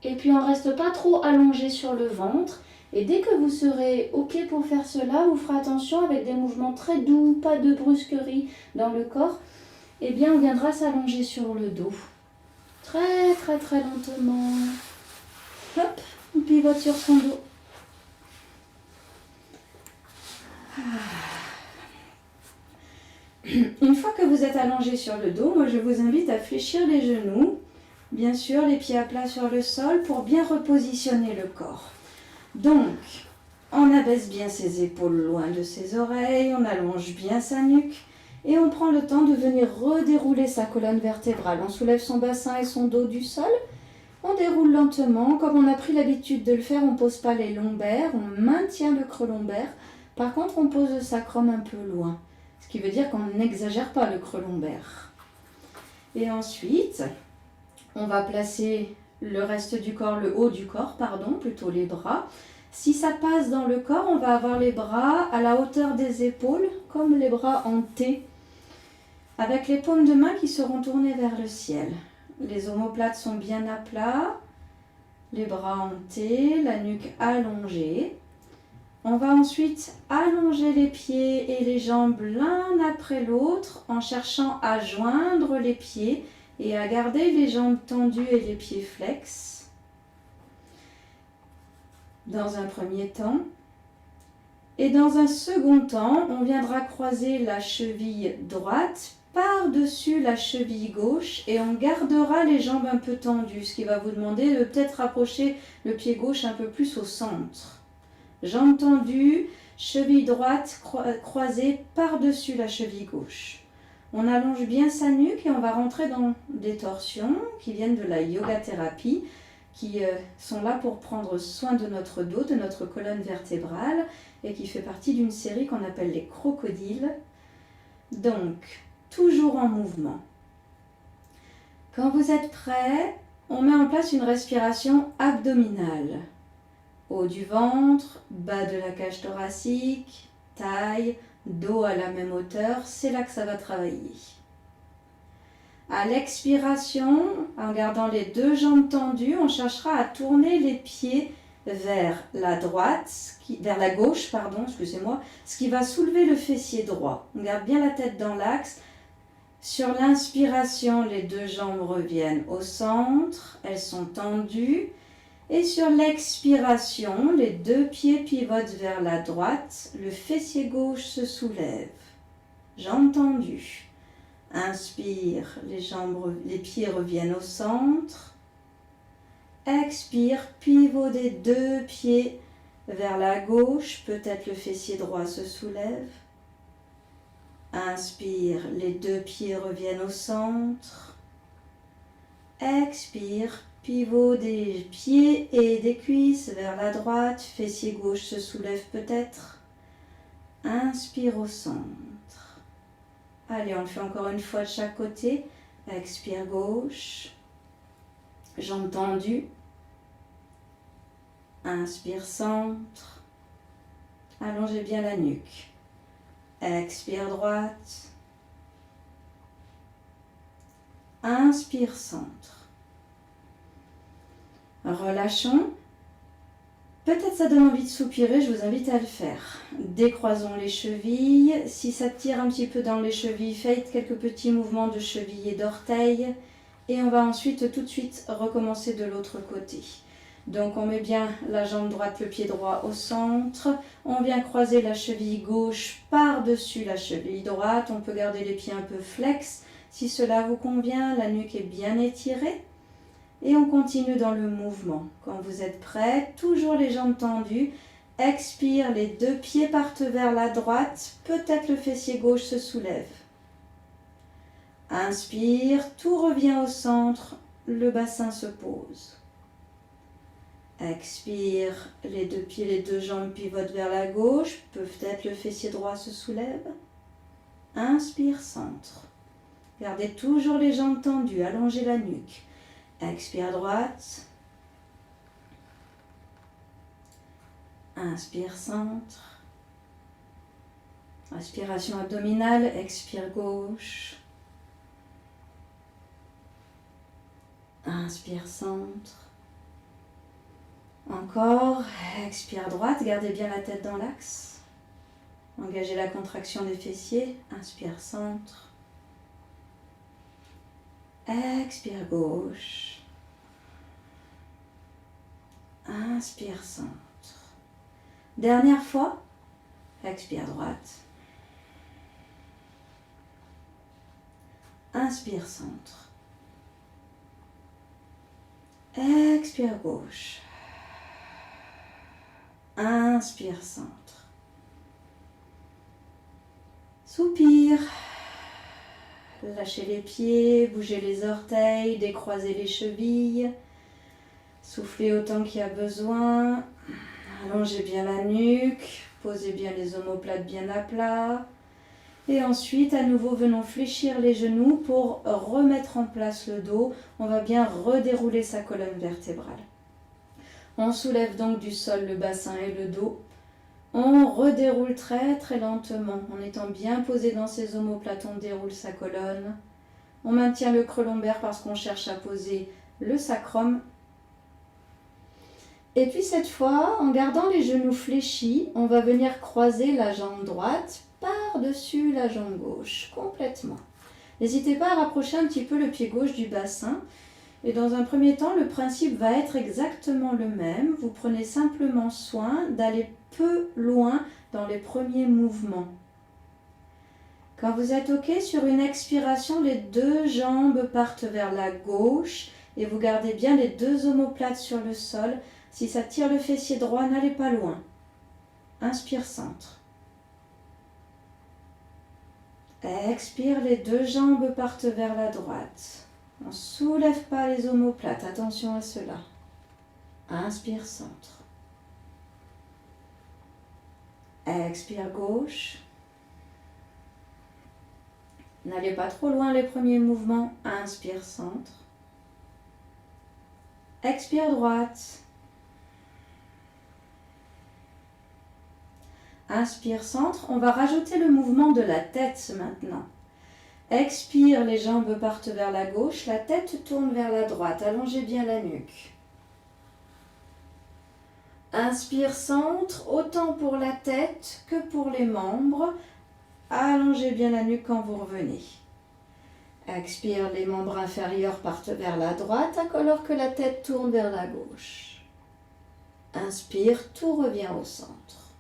Et puis on ne reste pas trop allongé sur le ventre, Et dès que vous serez OK pour faire cela, vous ferez attention avec des mouvements très doux, pas de brusquerie dans le corps. Eh bien, on viendra s'allonger sur le dos. Très, très, très lentement. Hop, on pivote sur son dos. Une fois que vous êtes allongé sur le dos, moi je vous invite à fléchir les genoux. Bien sûr, les pieds à plat sur le sol pour bien repositionner le corps. Donc, on abaisse bien ses épaules loin de ses oreilles, on allonge bien sa nuque et on prend le temps de venir redérouler sa colonne vertébrale. On soulève son bassin et son dos du sol, on déroule lentement. Comme on a pris l'habitude de le faire, on ne pose pas les lombaires, on maintient le creux lombaire. Par contre, on pose le sacrum un peu loin, ce qui veut dire qu'on n'exagère pas le creux lombaire. Et ensuite, on va placer le reste du corps, le haut du corps, plutôt les bras. Si ça passe dans le corps, on va avoir les bras à la hauteur des épaules, comme les bras en T, avec les paumes de main qui seront tournées vers le ciel. Les omoplates sont bien à plat, les bras en T, la nuque allongée. On va ensuite allonger les pieds et les jambes l'un après l'autre en cherchant à joindre les pieds et à garder les jambes tendues et les pieds flex. Dans un premier temps. Et dans un second temps, on viendra croiser la cheville droite par-dessus la cheville gauche et on gardera les jambes un peu tendues, ce qui va vous demander de peut-être rapprocher le pied gauche un peu plus au centre. Jambes tendues, cheville droite croisée par-dessus la cheville gauche. On allonge bien sa nuque et on va rentrer dans des torsions qui viennent de la yoga thérapie, qui sont là pour prendre soin de notre dos, de notre colonne vertébrale et qui fait partie d'une série qu'on appelle les crocodiles. Donc, toujours en mouvement. Quand vous êtes prêts, on met en place une respiration abdominale. Haut du ventre, bas de la cage thoracique, taille, dos à la même hauteur, c'est là que ça va travailler. À l'expiration, en gardant les deux jambes tendues, on cherchera à tourner les pieds vers la droite, vers la gauche, ce qui va soulever le fessier droit. On garde bien la tête dans l'axe. Sur l'inspiration, les deux jambes reviennent au centre, elles sont tendues. Et sur l'expiration, les deux pieds pivotent vers la droite, le fessier gauche se soulève. Jambes tendues. Inspire, les pieds reviennent au centre. Expire, pivot des deux pieds vers la gauche, peut-être le fessier droit se soulève. Inspire, les deux pieds reviennent au centre. Expire, pivot des pieds et des cuisses vers la droite, fessier gauche se soulève peut-être. Inspire au centre. Allez, on le fait encore une fois de chaque côté. Expire gauche. Jambes tendues. Inspire centre. Allongez bien la nuque. Expire droite. Inspire centre. Relâchons. Peut-être ça donne envie de soupirer, je vous invite à le faire. Décroisons les chevilles. Si ça tire un petit peu dans les chevilles, faites quelques petits mouvements de cheville et d'orteil. Et on va ensuite tout de suite recommencer de l'autre côté. Donc on met bien la jambe droite, le pied droit au centre. On vient croiser la cheville gauche par-dessus la cheville droite. On peut garder les pieds un peu flex. Si cela vous convient, la nuque est bien étirée. Et on continue dans le mouvement. Quand vous êtes prêts, toujours les jambes tendues. Expire, les deux pieds partent vers la droite. Peut-être le fessier gauche se soulève. Inspire, tout revient au centre. Le bassin se pose. Expire, les deux pieds, les deux jambes pivotent vers la gauche. Peut-être le fessier droit se soulève. Inspire, centre. Gardez toujours les jambes tendues, allongez la nuque. Expire droite. Inspire centre. Respiration abdominale, expire gauche. Inspire centre. Encore, expire droite, gardez bien la tête dans l'axe. Engagez la contraction des fessiers, inspire centre. Expire gauche. Inspire centre. Dernière fois, expire droite. Inspire centre. Expire gauche. Inspire centre. Soupire. Lâchez les pieds, bougez les orteils, décroisez les chevilles. Soufflez autant qu'il y a besoin. Allongez bien la nuque. Posez bien les omoplates bien à plat. Et ensuite, à nouveau, venons fléchir les genoux pour remettre en place le dos. On va bien redérouler sa colonne vertébrale. On soulève donc du sol le bassin et le dos. On redéroule très très lentement. En étant bien posé dans ses omoplates, on déroule sa colonne. On maintient le creux lombaire parce qu'on cherche à poser le sacrum. Et puis cette fois, en gardant les genoux fléchis, on va venir croiser la jambe droite par-dessus la jambe gauche, complètement. N'hésitez pas à rapprocher un petit peu le pied gauche du bassin. Et dans un premier temps, le principe va être exactement le même. Vous prenez simplement soin d'aller peu loin dans les premiers mouvements. Quand vous êtes OK, sur une expiration, les deux jambes partent vers la gauche et vous gardez bien les deux omoplates sur le sol. Si ça tire le fessier droit, n'allez pas loin. Inspire centre. Expire, les deux jambes partent vers la droite. On ne soulève pas les omoplates, attention à cela. Inspire centre. Expire gauche. N'allez pas trop loin les premiers mouvements. Inspire centre. Expire droite. Inspire centre. On va rajouter le mouvement de la tête maintenant. Expire, les jambes partent vers la gauche, la tête tourne vers la droite. Allongez bien la nuque. Inspire centre, autant pour la tête que pour les membres. Allongez bien la nuque quand vous revenez. Expire, les membres inférieurs partent vers la droite alors que la tête tourne vers la gauche. Inspire, tout revient au centre.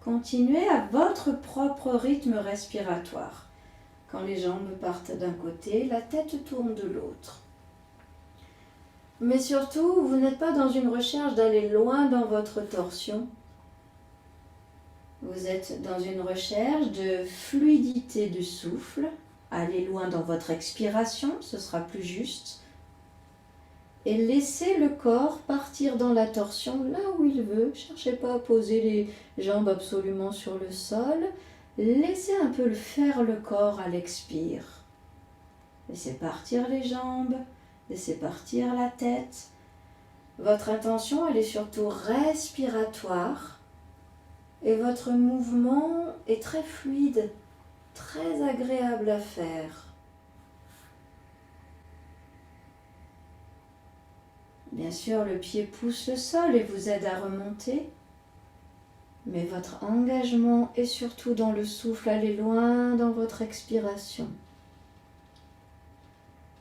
Continuez à votre propre rythme respiratoire. Quand les jambes partent d'un côté, la tête tourne de l'autre. Mais surtout, vous n'êtes pas dans une recherche d'aller loin dans votre torsion. Vous êtes dans une recherche de fluidité du souffle. Allez loin dans votre expiration, ce sera plus juste. Et laissez le corps partir dans la torsion là où il veut. Cherchez pas à poser les jambes absolument sur le sol. Laissez un peu faire le corps à l'expire. Laissez partir les jambes, laissez partir la tête. Votre intention, elle est surtout respiratoire et votre mouvement est très fluide, très agréable à faire. Bien sûr, le pied pousse le sol et vous aide à remonter. Mais votre engagement est surtout dans le souffle, allez loin dans votre expiration.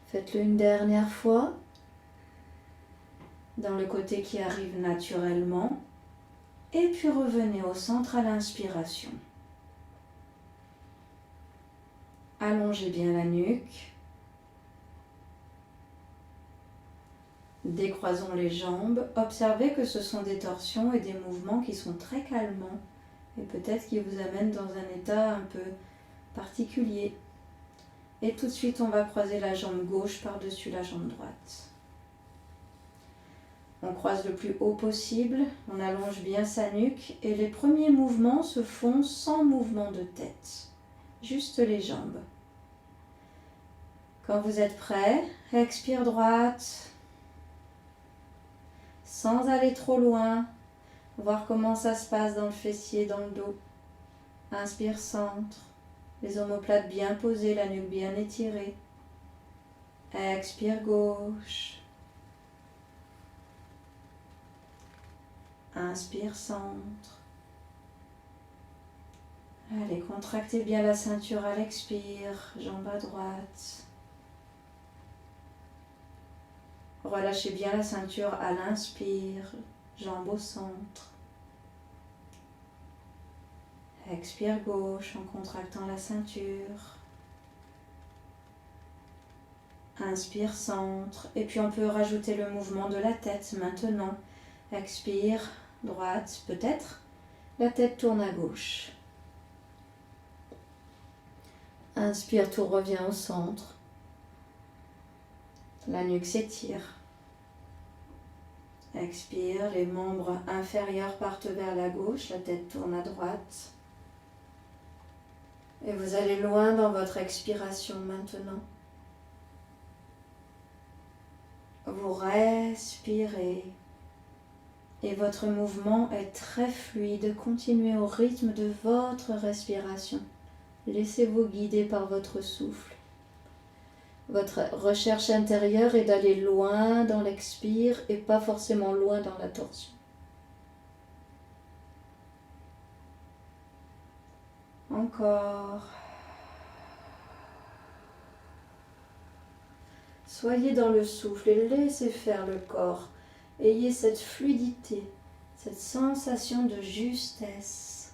Faites-le une dernière fois, dans le côté qui arrive naturellement, et puis revenez au centre à l'inspiration. Allongez bien la nuque. Décroisons les jambes. Observez que ce sont des torsions et des mouvements qui sont très calmants et peut-être qui vous amènent dans un état un peu particulier. Et tout de suite, on va croiser la jambe gauche par-dessus la jambe droite. On croise le plus haut possible, on allonge bien sa nuque et les premiers mouvements se font sans mouvement de tête, juste les jambes. Quand vous êtes prêt, expire droite. Sans aller trop loin, voir comment ça se passe dans le fessier, dans le dos. Inspire centre, les omoplates bien posées, la nuque bien étirée. Expire gauche. Inspire, centre. Allez, contractez bien la ceinture à l'expire, jambe à droite. Relâchez bien la ceinture à l'inspire, jambe au centre. Expire gauche en contractant la ceinture. Inspire, centre. Et puis on peut rajouter le mouvement de la tête maintenant. Expire, droite, peut-être. La tête tourne à gauche. Inspire, tout revient au centre. La nuque s'étire. Expire, les membres inférieurs partent vers la gauche, la tête tourne à droite. Et vous allez loin dans votre expiration maintenant. Vous respirez. Et votre mouvement est très fluide. Continuez au rythme de votre respiration. Laissez-vous guider par votre souffle. Votre recherche intérieure est d'aller loin dans l'expire et pas forcément loin dans la torsion. Encore. Soyez dans le souffle et laissez faire le corps. Ayez cette fluidité, cette sensation de justesse.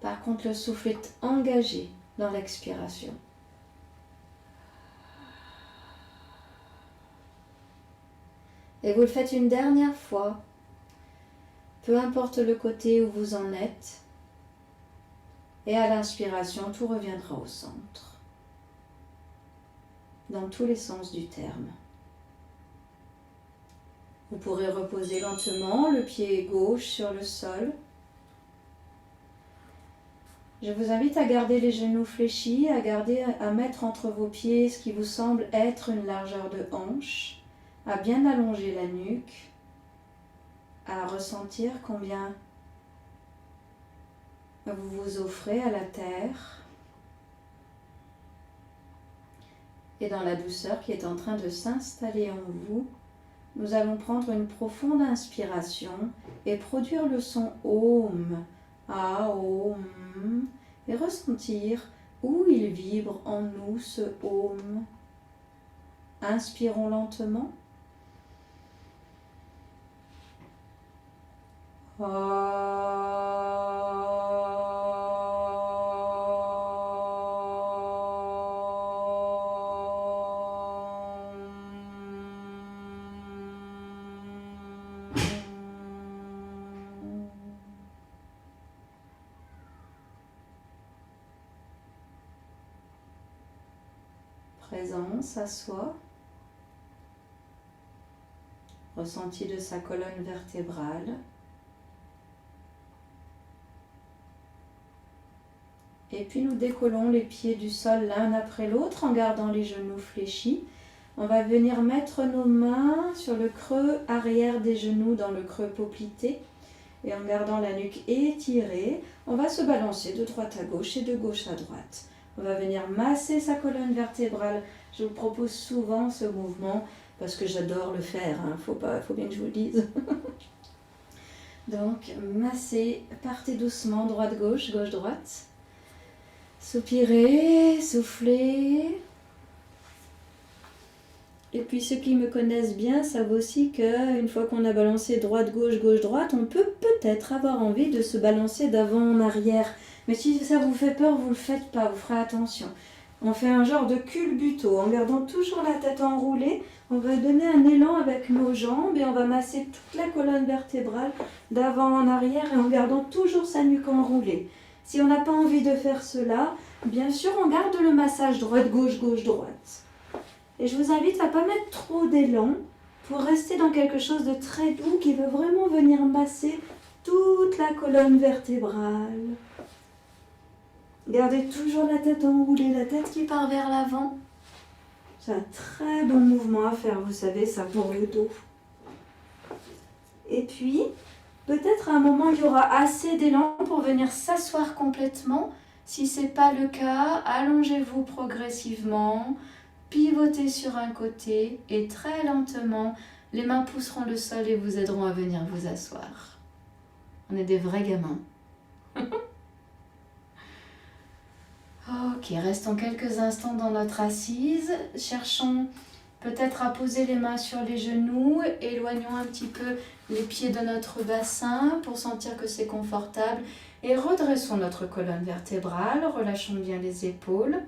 Par contre, le souffle est engagé dans l'expiration. Et vous le faites une dernière fois, peu importe le côté où vous en êtes. Et à l'inspiration, tout reviendra au centre, dans tous les sens du terme. Vous pourrez reposer lentement le pied gauche sur le sol. Je vous invite à garder les genoux fléchis, à mettre entre vos pieds ce qui vous semble être une largeur de hanche, à bien allonger la nuque, à ressentir combien vous vous offrez à la terre et dans la douceur qui est en train de s'installer en vous. Nous allons prendre une profonde inspiration et produire le son Om, Om, et ressentir où il vibre en nous ce Om. Inspirons lentement. Présence à soi, ressenti de sa colonne vertébrale. Et puis nous décollons les pieds du sol l'un après l'autre en gardant les genoux fléchis. On va venir mettre nos mains sur le creux arrière des genoux dans le creux poplité. Et en gardant la nuque étirée, on va se balancer de droite à gauche et de gauche à droite. On va venir masser sa colonne vertébrale. Je vous propose souvent ce mouvement parce que j'adore le faire. Faut bien que je vous le dise. Donc, massez, partez doucement, droite-gauche, gauche-droite. Soupirez, soufflez. Et puis ceux qui me connaissent bien savent aussi qu'une fois qu'on a balancé droite-gauche, gauche-droite, on peut peut-être avoir envie de se balancer d'avant en arrière. Mais si ça vous fait peur, vous ne le faites pas, vous ferez attention. On fait un genre de culbuto. En gardant toujours la tête enroulée, on va donner un élan avec nos jambes et on va masser toute la colonne vertébrale d'avant en arrière et en gardant toujours sa nuque enroulée. Si on n'a pas envie de faire cela, bien sûr, on garde le massage droite-gauche, gauche-droite. Et je vous invite à ne pas mettre trop d'élan pour rester dans quelque chose de très doux qui veut vraiment venir masser toute la colonne vertébrale. Gardez toujours la tête enroulée, la tête qui part vers l'avant. C'est un très bon mouvement à faire, vous savez, ça pour le dos. Et puis, peut-être à un moment, il y aura assez d'élan pour venir s'asseoir complètement. Si ce n'est pas le cas, allongez-vous progressivement, pivotez sur un côté et très lentement, Les mains pousseront le sol et vous aideront à venir vous asseoir. On est des vrais gamins. Ok, restons quelques instants dans notre assise. Cherchons peut-être à poser les mains sur les genoux. Éloignons un petit peu les pieds de notre bassin pour sentir que c'est confortable. Et redressons notre colonne vertébrale. Relâchons bien les épaules.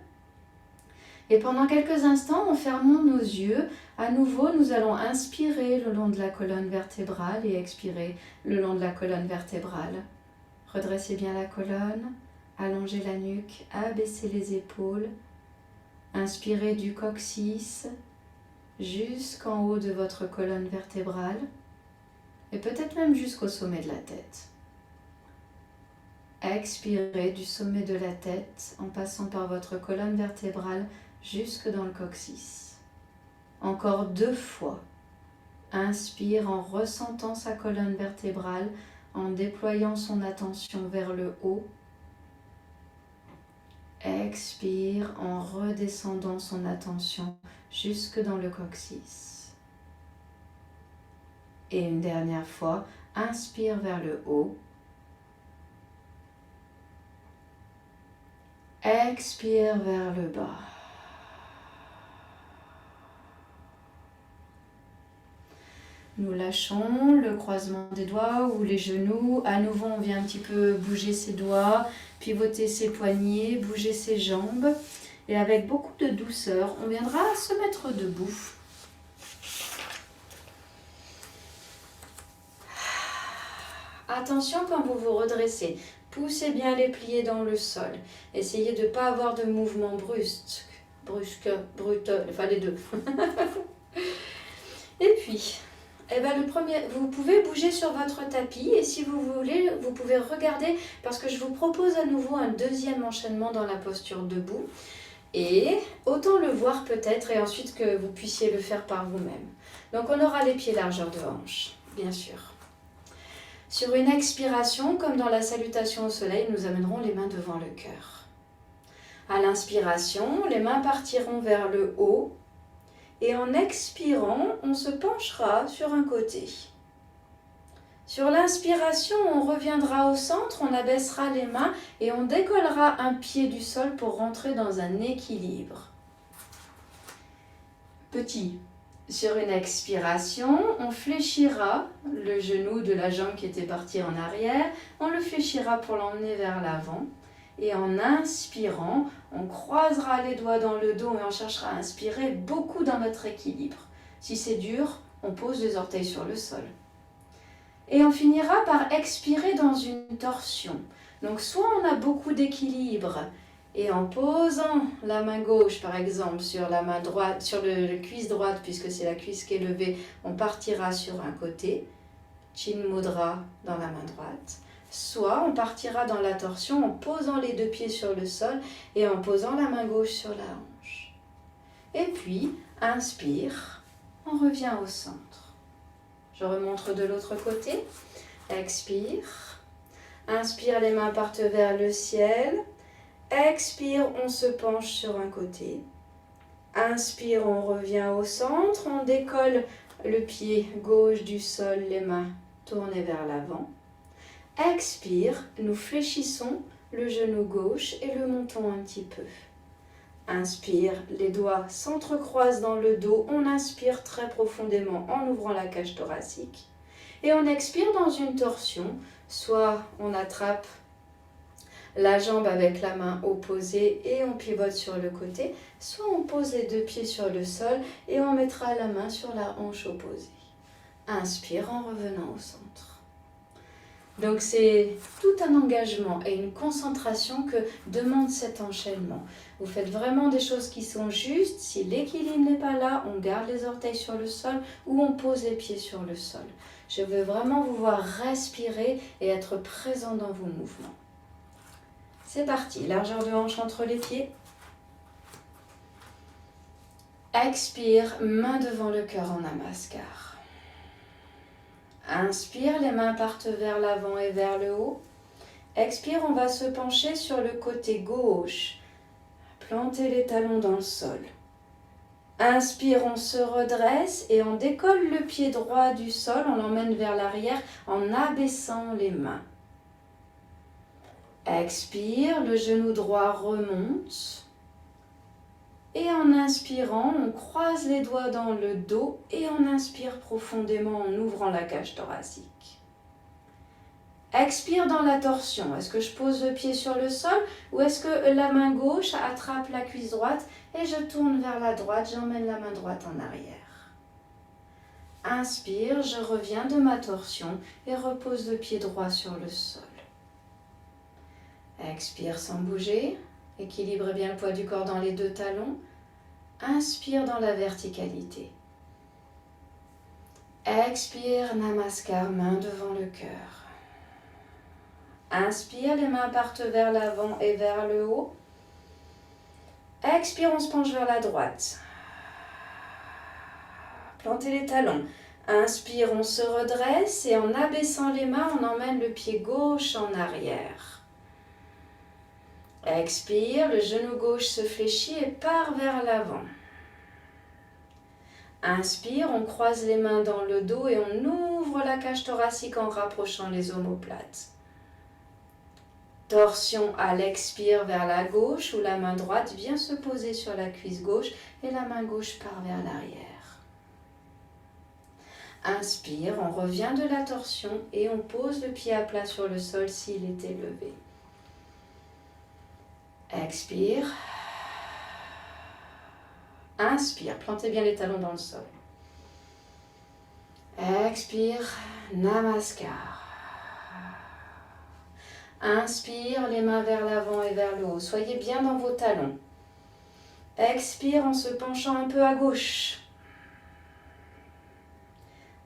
Et pendant quelques instants, en fermant nos yeux, à nouveau, nous allons inspirer le long de la colonne vertébrale et expirer le long de la colonne vertébrale. Redressez bien la colonne. Allongez la nuque, abaissez les épaules, inspirez du coccyx jusqu'en haut de votre colonne vertébrale et peut-être même jusqu'au sommet de la tête. Expirez du sommet de la tête en passant par votre colonne vertébrale jusque dans le coccyx. Encore 2 fois. Inspire en ressentant sa colonne vertébrale, en déployant son attention vers le haut. Expire en redescendant son attention jusque dans le coccyx. Et une dernière fois, inspire vers le haut. Expire vers le bas. Nous lâchons le croisement des doigts ou les genoux. À nouveau, on vient un petit peu bouger ses doigts, pivoter ses poignets, bouger ses jambes. Et avec beaucoup de douceur, on viendra se mettre debout. Attention quand vous vous redressez. Poussez bien les pliés dans le sol. Essayez de ne pas avoir de mouvement brusque, enfin les deux. Et puis... vous pouvez bouger sur votre tapis et si vous voulez, vous pouvez regarder parce que je vous propose à nouveau un deuxième enchaînement dans la posture debout. Et autant le voir peut-être et ensuite que vous puissiez le faire par vous-même. Donc on aura les pieds largeur de hanche, bien sûr. Sur une expiration, comme dans la salutation au soleil, nous amènerons les mains devant le cœur. À l'inspiration, les mains partiront vers le haut. Et en expirant, on se penchera sur un côté. Sur l'inspiration, on reviendra au centre, on abaissera les mains et on décollera un pied du sol pour rentrer dans un équilibre. Petit. Sur une expiration, on fléchira le genou de la jambe qui était partie en arrière, on le fléchira pour l'emmener vers l'avant. Et en inspirant, on croisera les doigts dans le dos et on cherchera à inspirer beaucoup dans notre équilibre. Si c'est dur, on pose les orteils sur le sol. Et on finira par expirer dans une torsion. Donc soit on a beaucoup d'équilibre et en posant la main gauche par exemple sur la main droite, sur le cuisse droite puisque c'est la cuisse qui est levée, on partira sur un côté, Chin Mudra dans la main droite. Soit on partira dans la torsion en posant les 2 pieds sur le sol et en posant la main gauche sur la hanche. Et puis, inspire, on revient au centre. Je remonte de l'autre côté. Expire. Inspire, les mains partent vers le ciel. Expire, on se penche sur un côté. Inspire, on revient au centre. On décolle le pied gauche du sol, les mains tournées vers l'avant. Expire, nous fléchissons le genou gauche et le montons un petit peu. Inspire, les doigts s'entrecroisent dans le dos. On inspire très profondément en ouvrant la cage thoracique. Et on expire dans une torsion. Soit on attrape la jambe avec la main opposée et on pivote sur le côté. Soit on pose les 2 pieds sur le sol et on mettra la main sur la hanche opposée. Inspire en revenant au centre. Donc c'est tout un engagement et une concentration que demande cet enchaînement. Vous faites vraiment des choses qui sont justes. Si l'équilibre n'est pas là, on garde les orteils sur le sol ou on pose les pieds sur le sol. Je veux vraiment vous voir respirer et être présent dans vos mouvements. C'est parti, largeur de hanche entre les pieds. Expire, main devant le cœur en namaskar. Inspire, les mains partent vers l'avant et vers le haut. Expire, on va se pencher sur le côté gauche. Plantez les talons dans le sol. Inspire, on se redresse et on décolle le pied droit du sol, on l'emmène vers l'arrière en abaissant les mains. Expire, le genou droit remonte. Et en inspirant, on croise les doigts dans le dos et on inspire profondément en ouvrant la cage thoracique. Expire dans la torsion. Est-ce que je pose le pied sur le sol ou est-ce que la main gauche attrape la cuisse droite et je tourne vers la droite, j'emmène la main droite en arrière. Inspire, je reviens de ma torsion et repose le pied droit sur le sol. Expire sans bouger, équilibre bien le poids du corps dans les deux talons. Inspire dans la verticalité. Expire, Namaskar, main devant le cœur. Inspire, les mains partent vers l'avant et vers le haut. Expire, on se penche vers la droite. Plantez les talons. Inspire, on se redresse et en abaissant les mains, on emmène le pied gauche en arrière. Expire, le genou gauche se fléchit et part vers l'avant. Inspire, on croise les mains dans le dos et on ouvre la cage thoracique en rapprochant les omoplates. Torsion à l'expire vers la gauche où la main droite vient se poser sur la cuisse gauche et la main gauche part vers l'arrière. Inspire, on revient de la torsion et on pose le pied à plat sur le sol s'il est élevé. Expire. Inspire, plantez bien les talons dans le sol. Expire, Namaskar. Inspire, les mains vers l'avant et vers le haut. Soyez bien dans vos talons. Expire en se penchant un peu à gauche.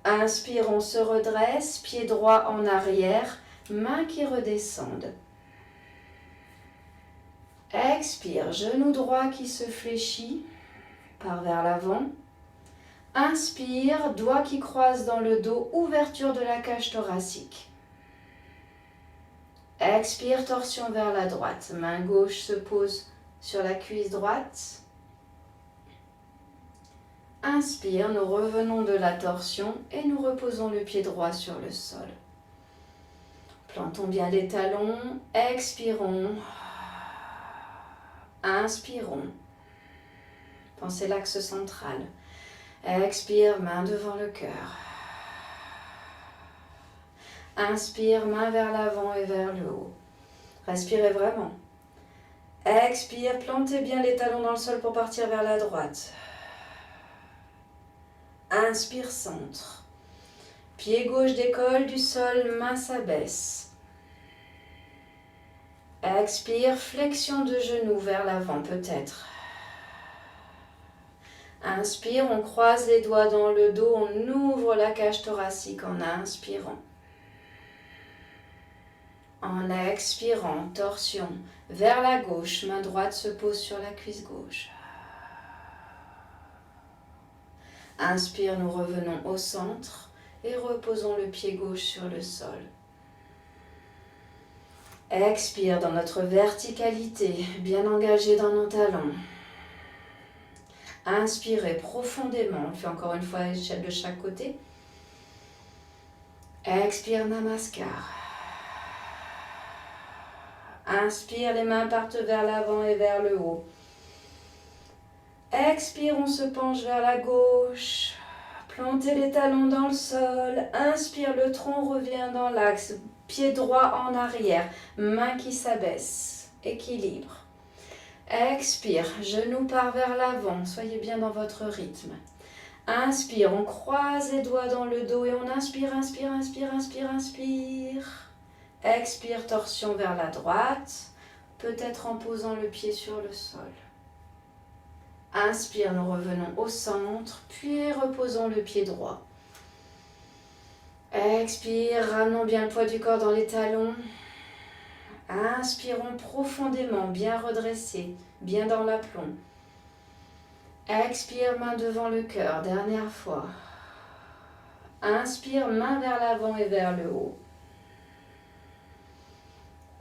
Inspire, on se redresse, pied droit en arrière, mains qui redescendent. Expire, genou droit qui se fléchit, part vers l'avant. Inspire, doigts qui croisent dans le dos, ouverture de la cage thoracique. Expire, torsion vers la droite. Main gauche se pose sur la cuisse droite. Inspire, nous revenons de la torsion et nous reposons le pied droit sur le sol. Plantons bien les talons. Expirons. Inspirons. Pensez l'axe central. Expire, main devant le cœur. Inspire, main vers l'avant et vers le haut. Respirez vraiment. Expire, plantez bien les talons dans le sol pour partir vers la droite. Inspire, centre. Pied gauche décolle du sol, main s'abaisse. Expire, flexion de genou vers l'avant peut-être. Inspire, on croise les doigts dans le dos, on ouvre la cage thoracique en inspirant. En expirant, torsion vers la gauche, main droite se pose sur la cuisse gauche. Inspire, nous revenons au centre et reposons le pied gauche sur le sol. Expire dans notre verticalité, bien engagé dans nos talons. Inspirez profondément, on le fait encore une fois de chaque côté. Expire, Namaskar. Inspire, les mains partent vers l'avant et vers le haut. Expire, on se penche vers la gauche. Plantez les talons dans le sol. Inspire, le tronc revient dans l'axe. Pied droit en arrière. Main qui s'abaisse. Équilibre. Expire, genou part vers l'avant. Soyez bien dans votre rythme. Inspire, on croise les doigts dans le dos et on inspire, inspire, inspire, inspire, inspire. Expire, torsion vers la droite, peut-être en posant le pied sur le sol. Inspire, nous revenons au centre, puis reposons le pied droit. Expire, ramenons bien le poids du corps dans les talons. Inspirons profondément, bien redressé, bien dans l'aplomb. Expire, main devant le cœur, dernière fois. Inspire, main vers l'avant et vers le haut.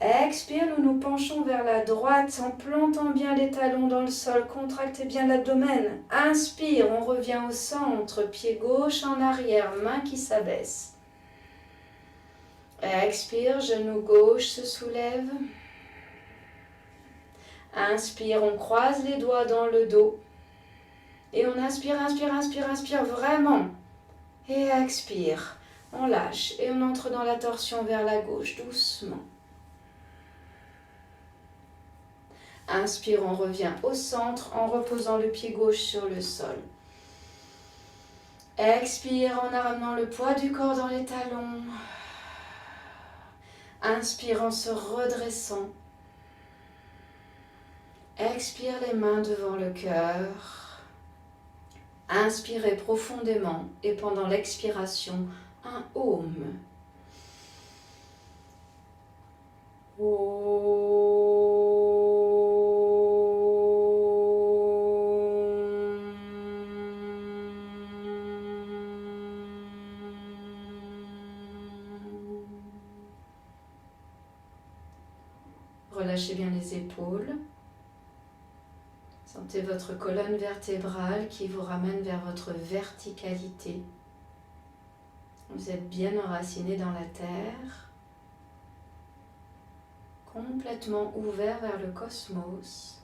Expire, nous nous penchons vers la droite en plantant bien les talons dans le sol. Contractez bien l'abdomen. Inspire, on revient au centre. Pied gauche en arrière, main qui s'abaisse. Expire, genou gauche se soulève. Inspire, on croise les doigts dans le dos. Et on inspire, inspire, inspire, inspire vraiment. Et expire, on lâche et on entre dans la torsion vers la gauche doucement. Inspire, on revient au centre en reposant le pied gauche sur le sol. Expire en ramenant le poids du corps dans les talons. Inspire en se redressant. Expire les mains devant le cœur. Inspirez profondément et pendant l'expiration, un Om. Relâchez bien les épaules. Sentez votre colonne vertébrale qui vous ramène vers votre verticalité. Vous êtes bien enraciné dans la terre, complètement ouvert vers le cosmos.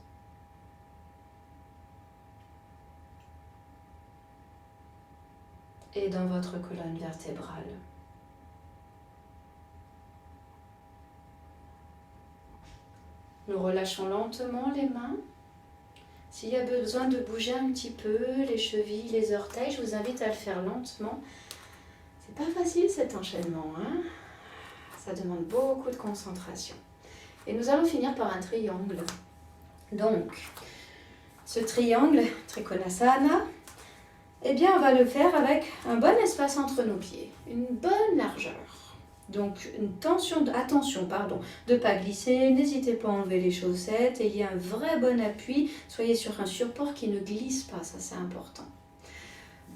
Et dans votre colonne vertébrale. Nous relâchons lentement les mains. S'il y a besoin de bouger un petit peu les chevilles, les orteils, je vous invite à le faire lentement. C'est pas facile cet enchaînement, hein? Ça demande beaucoup de concentration. Et nous allons finir par un triangle. Donc, ce triangle, Trikonasana, eh bien on va le faire avec un bon espace entre nos pieds, une bonne largeur. Donc, attention de ne pas glisser, n'hésitez pas à enlever les chaussettes, ayez un vrai bon appui, soyez sur un support qui ne glisse pas, ça c'est important.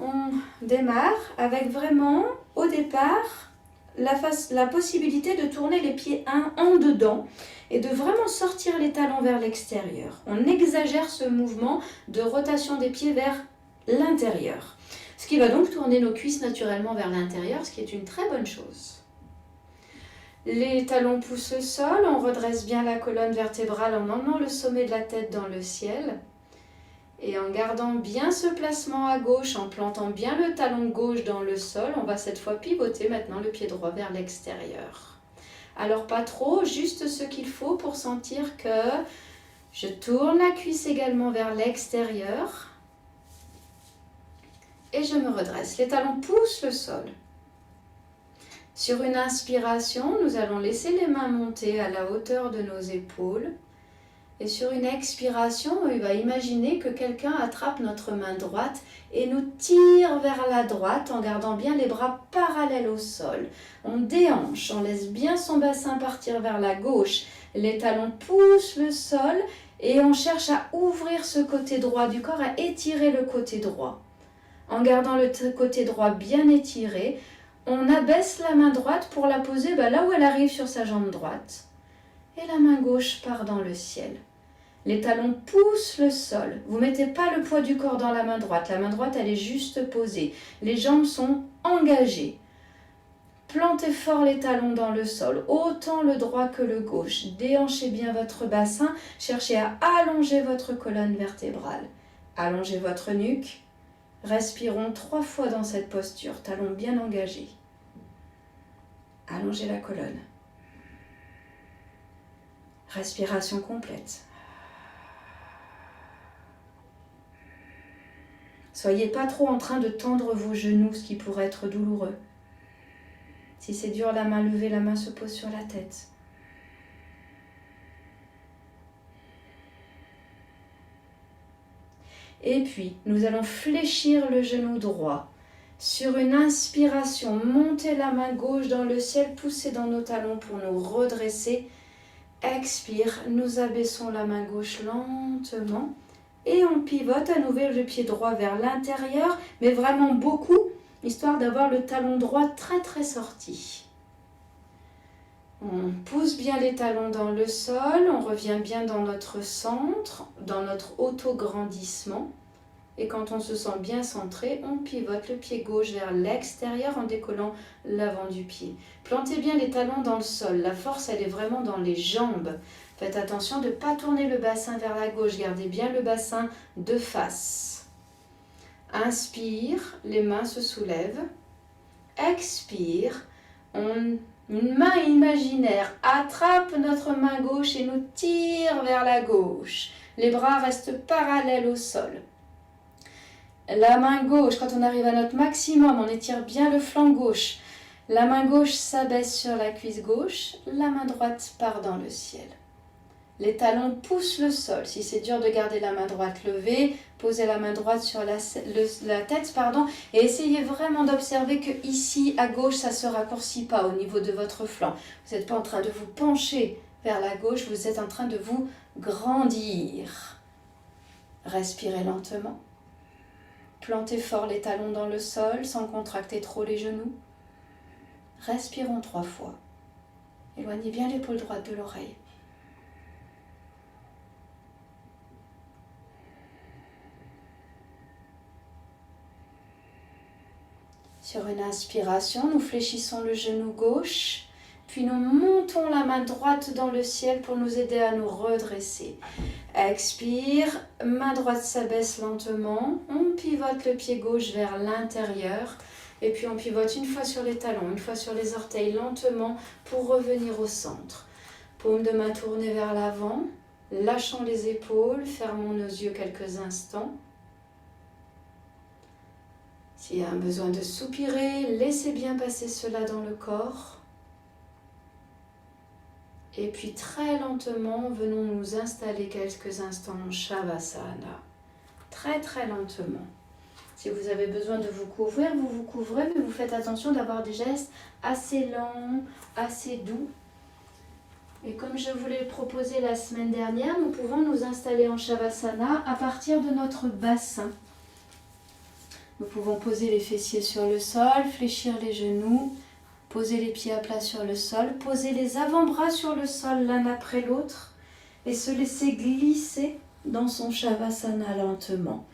On démarre avec vraiment, au départ, la possibilité de tourner les pieds en dedans et de vraiment sortir les talons vers l'extérieur. On exagère ce mouvement de rotation des pieds vers l'intérieur, ce qui va donc tourner nos cuisses naturellement vers l'intérieur, ce qui est une très bonne chose. Les talons poussent le sol, on redresse bien la colonne vertébrale en emmenant le sommet de la tête dans le ciel. Et en gardant bien ce placement à gauche, en plantant bien le talon gauche dans le sol, on va cette fois pivoter maintenant le pied droit vers l'extérieur. Alors pas trop, juste ce qu'il faut pour sentir que je tourne la cuisse également vers l'extérieur. Et je me redresse, les talons poussent le sol. Sur une inspiration, nous allons laisser les mains monter à la hauteur de nos épaules. Et sur une expiration, on va imaginer que quelqu'un attrape notre main droite et nous tire vers la droite en gardant bien les bras parallèles au sol. On déhanche, on laisse bien son bassin partir vers la gauche. Les talons poussent le sol et on cherche à ouvrir ce côté droit du corps, à étirer le côté droit. En gardant le côté droit bien étiré, on abaisse la main droite pour la poser là où elle arrive sur sa jambe droite. Et la main gauche part dans le ciel. Les talons poussent le sol. Vous ne mettez pas le poids du corps dans la main droite. La main droite, elle est juste posée. Les jambes sont engagées. Plantez fort les talons dans le sol, autant le droit que le gauche. Déhanchez bien votre bassin. Cherchez à allonger votre colonne vertébrale. Allongez votre nuque. Respirons 3 fois dans cette posture, talons bien engagés. Allongez la colonne. Respiration complète. Soyez pas trop en train de tendre vos genoux, ce qui pourrait être douloureux. Si c'est dur, la main levée, la main se pose sur la tête. Et puis, nous allons fléchir le genou droit. Sur une inspiration, montez la main gauche dans le ciel, poussez dans nos talons pour nous redresser. Expire, nous abaissons la main gauche lentement et on pivote à nouveau le pied droit vers l'intérieur, mais vraiment beaucoup, histoire d'avoir le talon droit très très sorti. On pousse bien les talons dans le sol, on revient bien dans notre centre, dans notre auto-grandissement. Et quand on se sent bien centré, on pivote le pied gauche vers l'extérieur en décollant l'avant du pied. Plantez bien les talons dans le sol. La force, elle est vraiment dans les jambes. Faites attention de ne pas tourner le bassin vers la gauche. Gardez bien le bassin de face. Inspire, les mains se soulèvent. Expire, une main imaginaire attrape notre main gauche et nous tire vers la gauche. Les bras restent parallèles au sol. La main gauche, quand on arrive à notre maximum, on étire bien le flanc gauche. La main gauche s'abaisse sur la cuisse gauche, la main droite part dans le ciel. Les talons poussent le sol. Si c'est dur de garder la main droite levée, posez la main droite sur la tête, et essayez vraiment d'observer que ici, à gauche, ça ne se raccourcit pas au niveau de votre flanc. Vous n'êtes pas en train de vous pencher vers la gauche, vous êtes en train de vous grandir. Respirez lentement. Plantez fort les talons dans le sol sans contracter trop les genoux. Respirons 3 fois. Éloignez bien l'épaule droite de l'oreille. Sur une inspiration, nous fléchissons le genou gauche, puis nous montons la main droite dans le ciel pour nous aider à nous redresser. Expire, main droite s'abaisse lentement, on pivote le pied gauche vers l'intérieur, et puis on pivote une fois sur les talons, une fois sur les orteils lentement pour revenir au centre. Paume de main tournée vers l'avant, lâchons les épaules, fermons nos yeux quelques instants. S'il y a un besoin de soupirer, laissez bien passer cela dans le corps. Et puis très lentement, venons nous installer quelques instants en Shavasana. Très très lentement. Si vous avez besoin de vous couvrir, vous vous couvrez, mais vous faites attention d'avoir des gestes assez lents, assez doux. Et comme je vous l'ai proposé la semaine dernière, nous pouvons nous installer en Shavasana à partir de notre bassin. Nous pouvons poser les fessiers sur le sol, fléchir les genoux, poser les pieds à plat sur le sol, poser les avant-bras sur le sol l'un après l'autre et se laisser glisser dans son Shavasana lentement.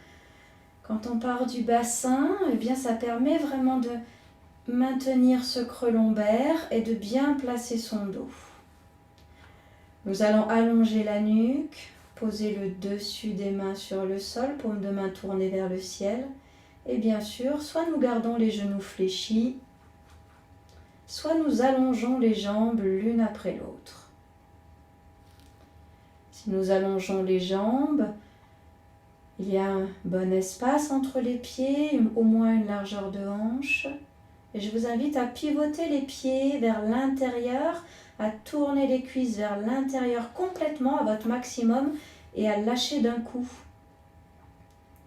Quand on part du bassin, eh bien ça permet vraiment de maintenir ce creux lombaire et de bien placer son dos. Nous allons allonger la nuque, poser le dessus des mains sur le sol, paume de main tournée vers le ciel. Et bien sûr, soit nous gardons les genoux fléchis, soit nous allongeons les jambes l'une après l'autre. Si nous allongeons les jambes, il y a un bon espace entre les pieds, au moins une largeur de hanche. Et je vous invite à pivoter les pieds vers l'intérieur, à tourner les cuisses vers l'intérieur complètement à votre maximum et à lâcher d'un coup.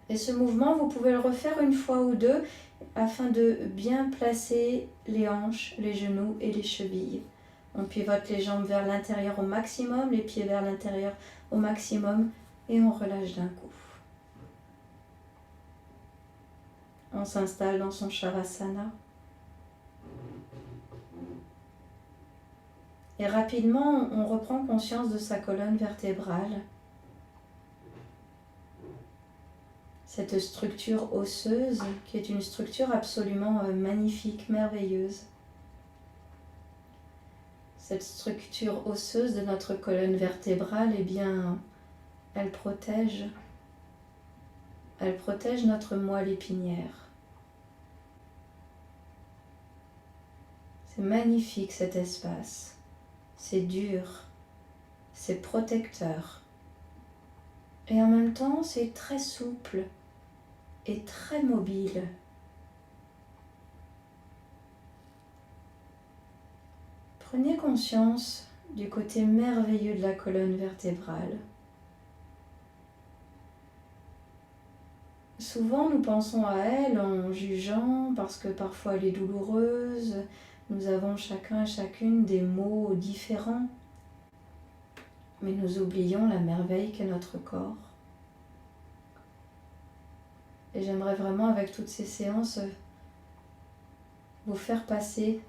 Et ce mouvement, vous pouvez le refaire une fois ou deux afin de bien placer les hanches, les genoux et les chevilles. On pivote les jambes vers l'intérieur au maximum, les pieds vers l'intérieur au maximum et on relâche d'un coup. On s'installe dans son Shavasana. Et rapidement, on reprend conscience de sa colonne vertébrale. Cette structure osseuse qui est une structure absolument magnifique, merveilleuse. Cette structure osseuse de notre colonne vertébrale, eh bien, elle protège notre moelle épinière. C'est magnifique cet espace. C'est dur, c'est protecteur. Et en même temps, c'est très souple et très mobile. Prenez conscience du côté merveilleux de la colonne vertébrale. Souvent, nous pensons à elle en jugeant parce que parfois elle est douloureuse. Nous avons chacun et chacune des maux différents. Mais nous oublions la merveille qu'est notre corps. Et j'aimerais vraiment, avec toutes ces séances, vous faire passer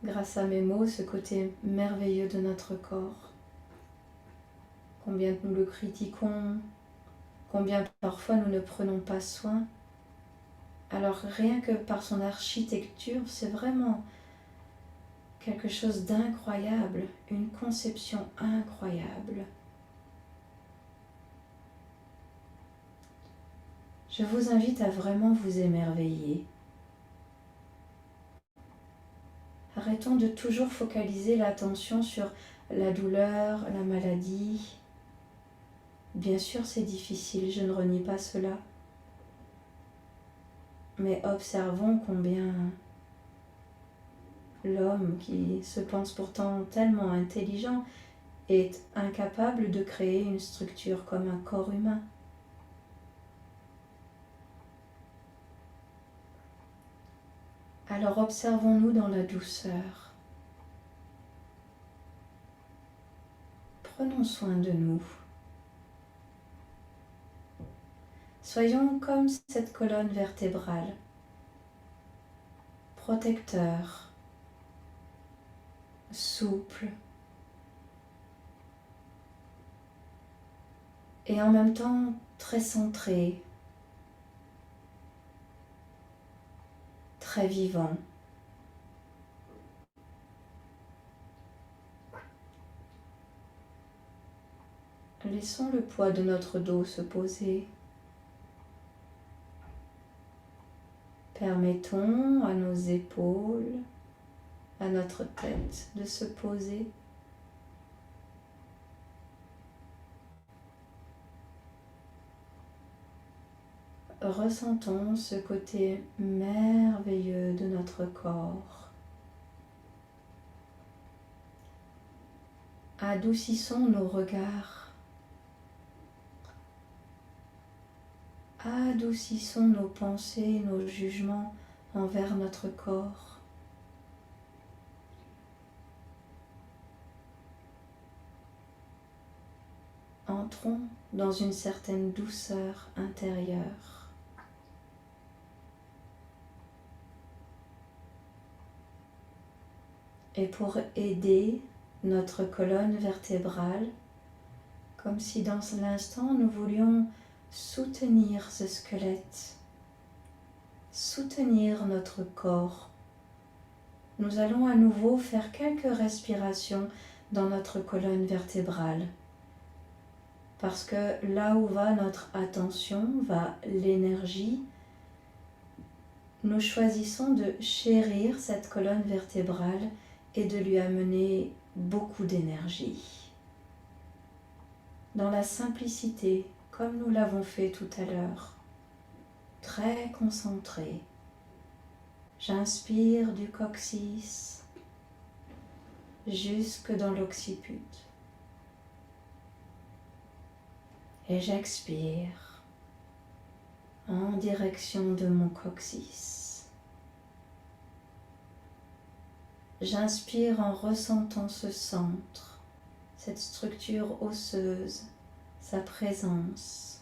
grâce à mes mots, ce côté merveilleux de notre corps. Combien nous le critiquons, combien parfois nous ne prenons pas soin. Alors rien que par son architecture, c'est vraiment quelque chose d'incroyable, une conception incroyable. Je vous invite à vraiment vous émerveiller. Arrêtons de toujours focaliser l'attention sur la douleur, la maladie. Bien sûr, c'est difficile, je ne renie pas cela. Mais observons combien l'homme, qui se pense pourtant tellement intelligent, est incapable de créer une structure comme un corps humain. Alors observons-nous dans la douceur. Prenons soin de nous. Soyons comme cette colonne vertébrale, protecteur, souple, et en même temps très centré, très vivant. Laissons le poids de notre dos se poser. Permettons à nos épaules, à notre tête de se poser. Ressentons ce côté merveilleux de notre corps. Adoucissons nos regards. Adoucissons nos pensées, nos jugements envers notre corps. Entrons dans une certaine douceur intérieure. Et pour aider notre colonne vertébrale, comme si dans l'instant nous voulions soutenir ce squelette, soutenir notre corps. Nous allons à nouveau faire quelques respirations dans notre colonne vertébrale. Parce que là où va notre attention, va l'énergie, nous choisissons de chérir cette colonne vertébrale et de lui amener beaucoup d'énergie. Dans la simplicité, comme nous l'avons fait tout à l'heure, très concentré. J'inspire du coccyx jusque dans l'occiput. Et j'expire en direction de mon coccyx. J'inspire en ressentant ce centre, cette structure osseuse, sa présence.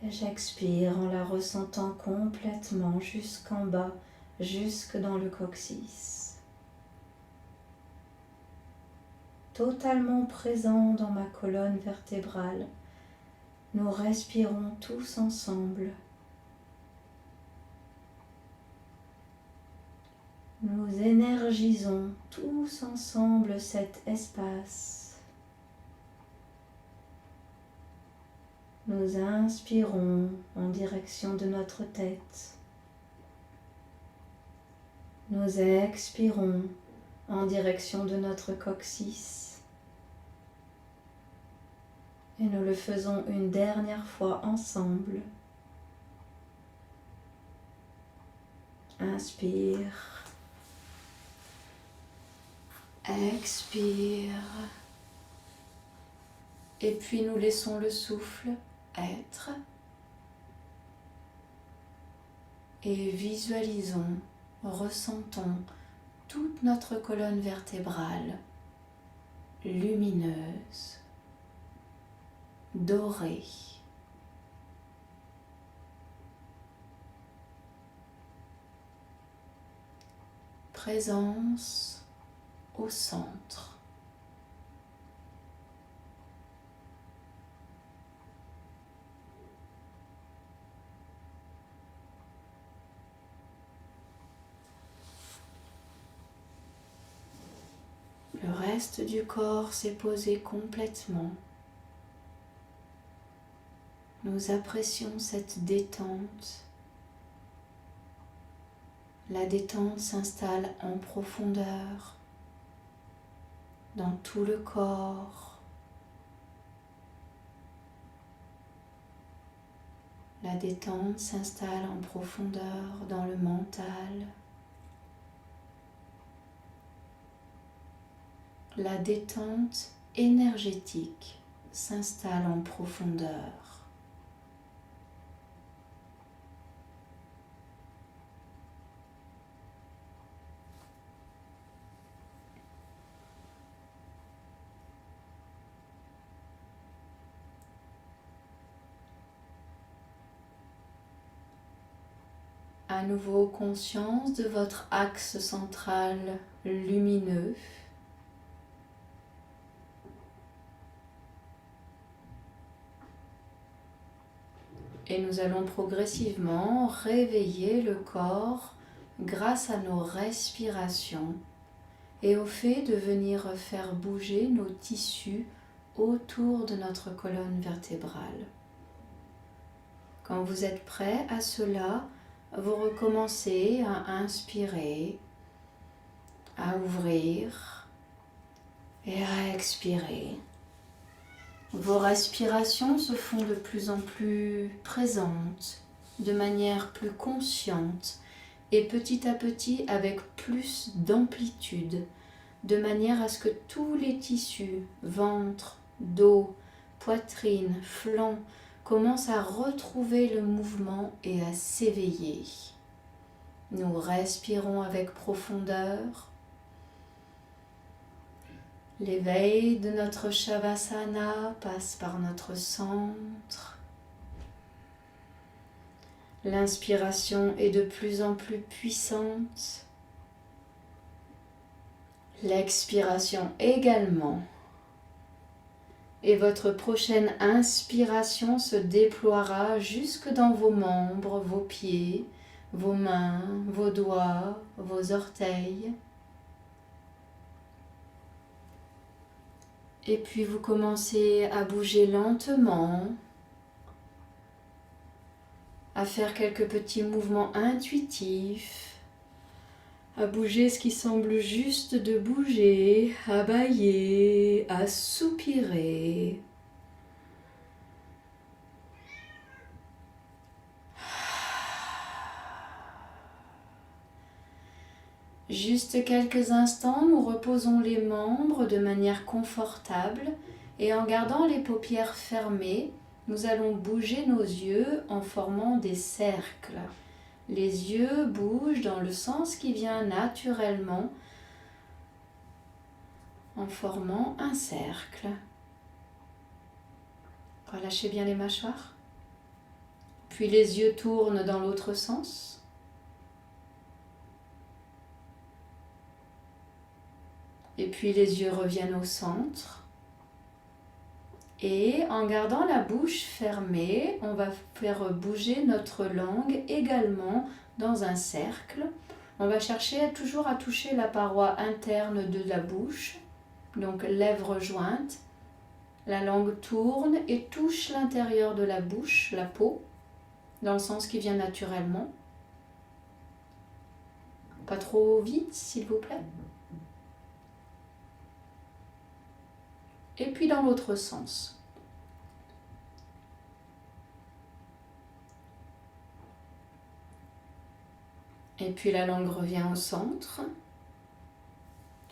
Et j'expire en la ressentant complètement jusqu'en bas, jusque dans le coccyx. Totalement présent dans ma colonne vertébrale, nous respirons tous ensemble. Nous énergisons tous ensemble cet espace. Nous inspirons en direction de notre tête. Nous expirons en direction de notre coccyx. Et nous le faisons une dernière fois ensemble. Inspire. Expire. Et puis nous laissons le souffle être. Et visualisons, ressentons toute notre colonne vertébrale lumineuse, dorée. présence au centre. Le reste du corps s'est posé complètement. Nous apprécions cette détente. La détente s'installe en profondeur dans tout le corps. La détente s'installe en profondeur dans le mental. La détente énergétique s'installe en profondeur. À nouveau conscience de votre axe central lumineux. Et nous allons progressivement réveiller le corps grâce à nos respirations et au fait de venir faire bouger nos tissus autour de notre colonne vertébrale. Quand vous êtes prêt à cela, vous recommencez à inspirer, à ouvrir et à expirer. Vos respirations se font de plus en plus présentes, de manière plus consciente et petit à petit avec plus d'amplitude, de manière à ce que tous les tissus, ventre, dos, poitrine, flanc, commencent à retrouver le mouvement et à s'éveiller. Nous respirons avec profondeur. L'éveil de notre Shavasana passe par notre centre. L'inspiration est de plus en plus puissante. L'expiration également. Et votre prochaine inspiration se déploiera jusque dans vos membres, vos pieds, vos mains, vos doigts, vos orteils. Et puis vous commencez à bouger lentement, à faire quelques petits mouvements intuitifs, à bouger ce qui semble juste de bouger, à bâiller, à soupirer. Juste quelques instants, nous reposons les membres de manière confortable et en gardant les paupières fermées, nous allons bouger nos yeux en formant des cercles. Les yeux bougent dans le sens qui vient naturellement en formant un cercle. Relâchez bien les mâchoires. Puis les yeux tournent dans l'autre sens. Et puis les yeux reviennent au centre. Et en gardant la bouche fermée, on va faire bouger notre langue également dans un cercle. On va chercher toujours à toucher la paroi interne de la bouche, donc lèvres jointes. La langue tourne et touche l'intérieur de la bouche, la peau, dans le sens qui vient naturellement. Pas trop vite, s'il vous plaît. Et puis dans l'autre sens. Et puis la langue revient au centre.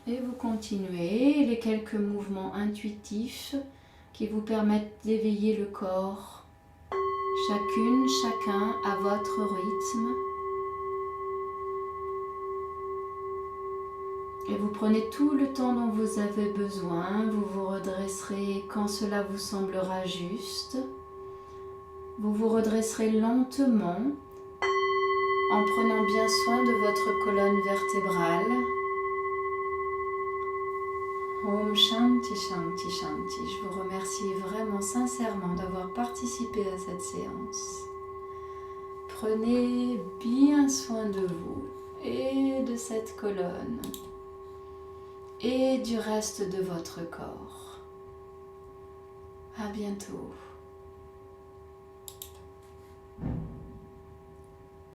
Et vous continuez les quelques mouvements intuitifs qui vous permettent d'éveiller le corps. Chacune, chacun à votre rythme. Et vous prenez tout le temps dont vous avez besoin, vous vous redresserez quand cela vous semblera juste. Vous vous redresserez lentement en prenant bien soin de votre colonne vertébrale. Om Shanti Shanti Shanti. Je vous remercie vraiment sincèrement d'avoir participé à cette séance. Prenez bien soin de vous et de cette colonne et du reste de votre corps. À bientôt.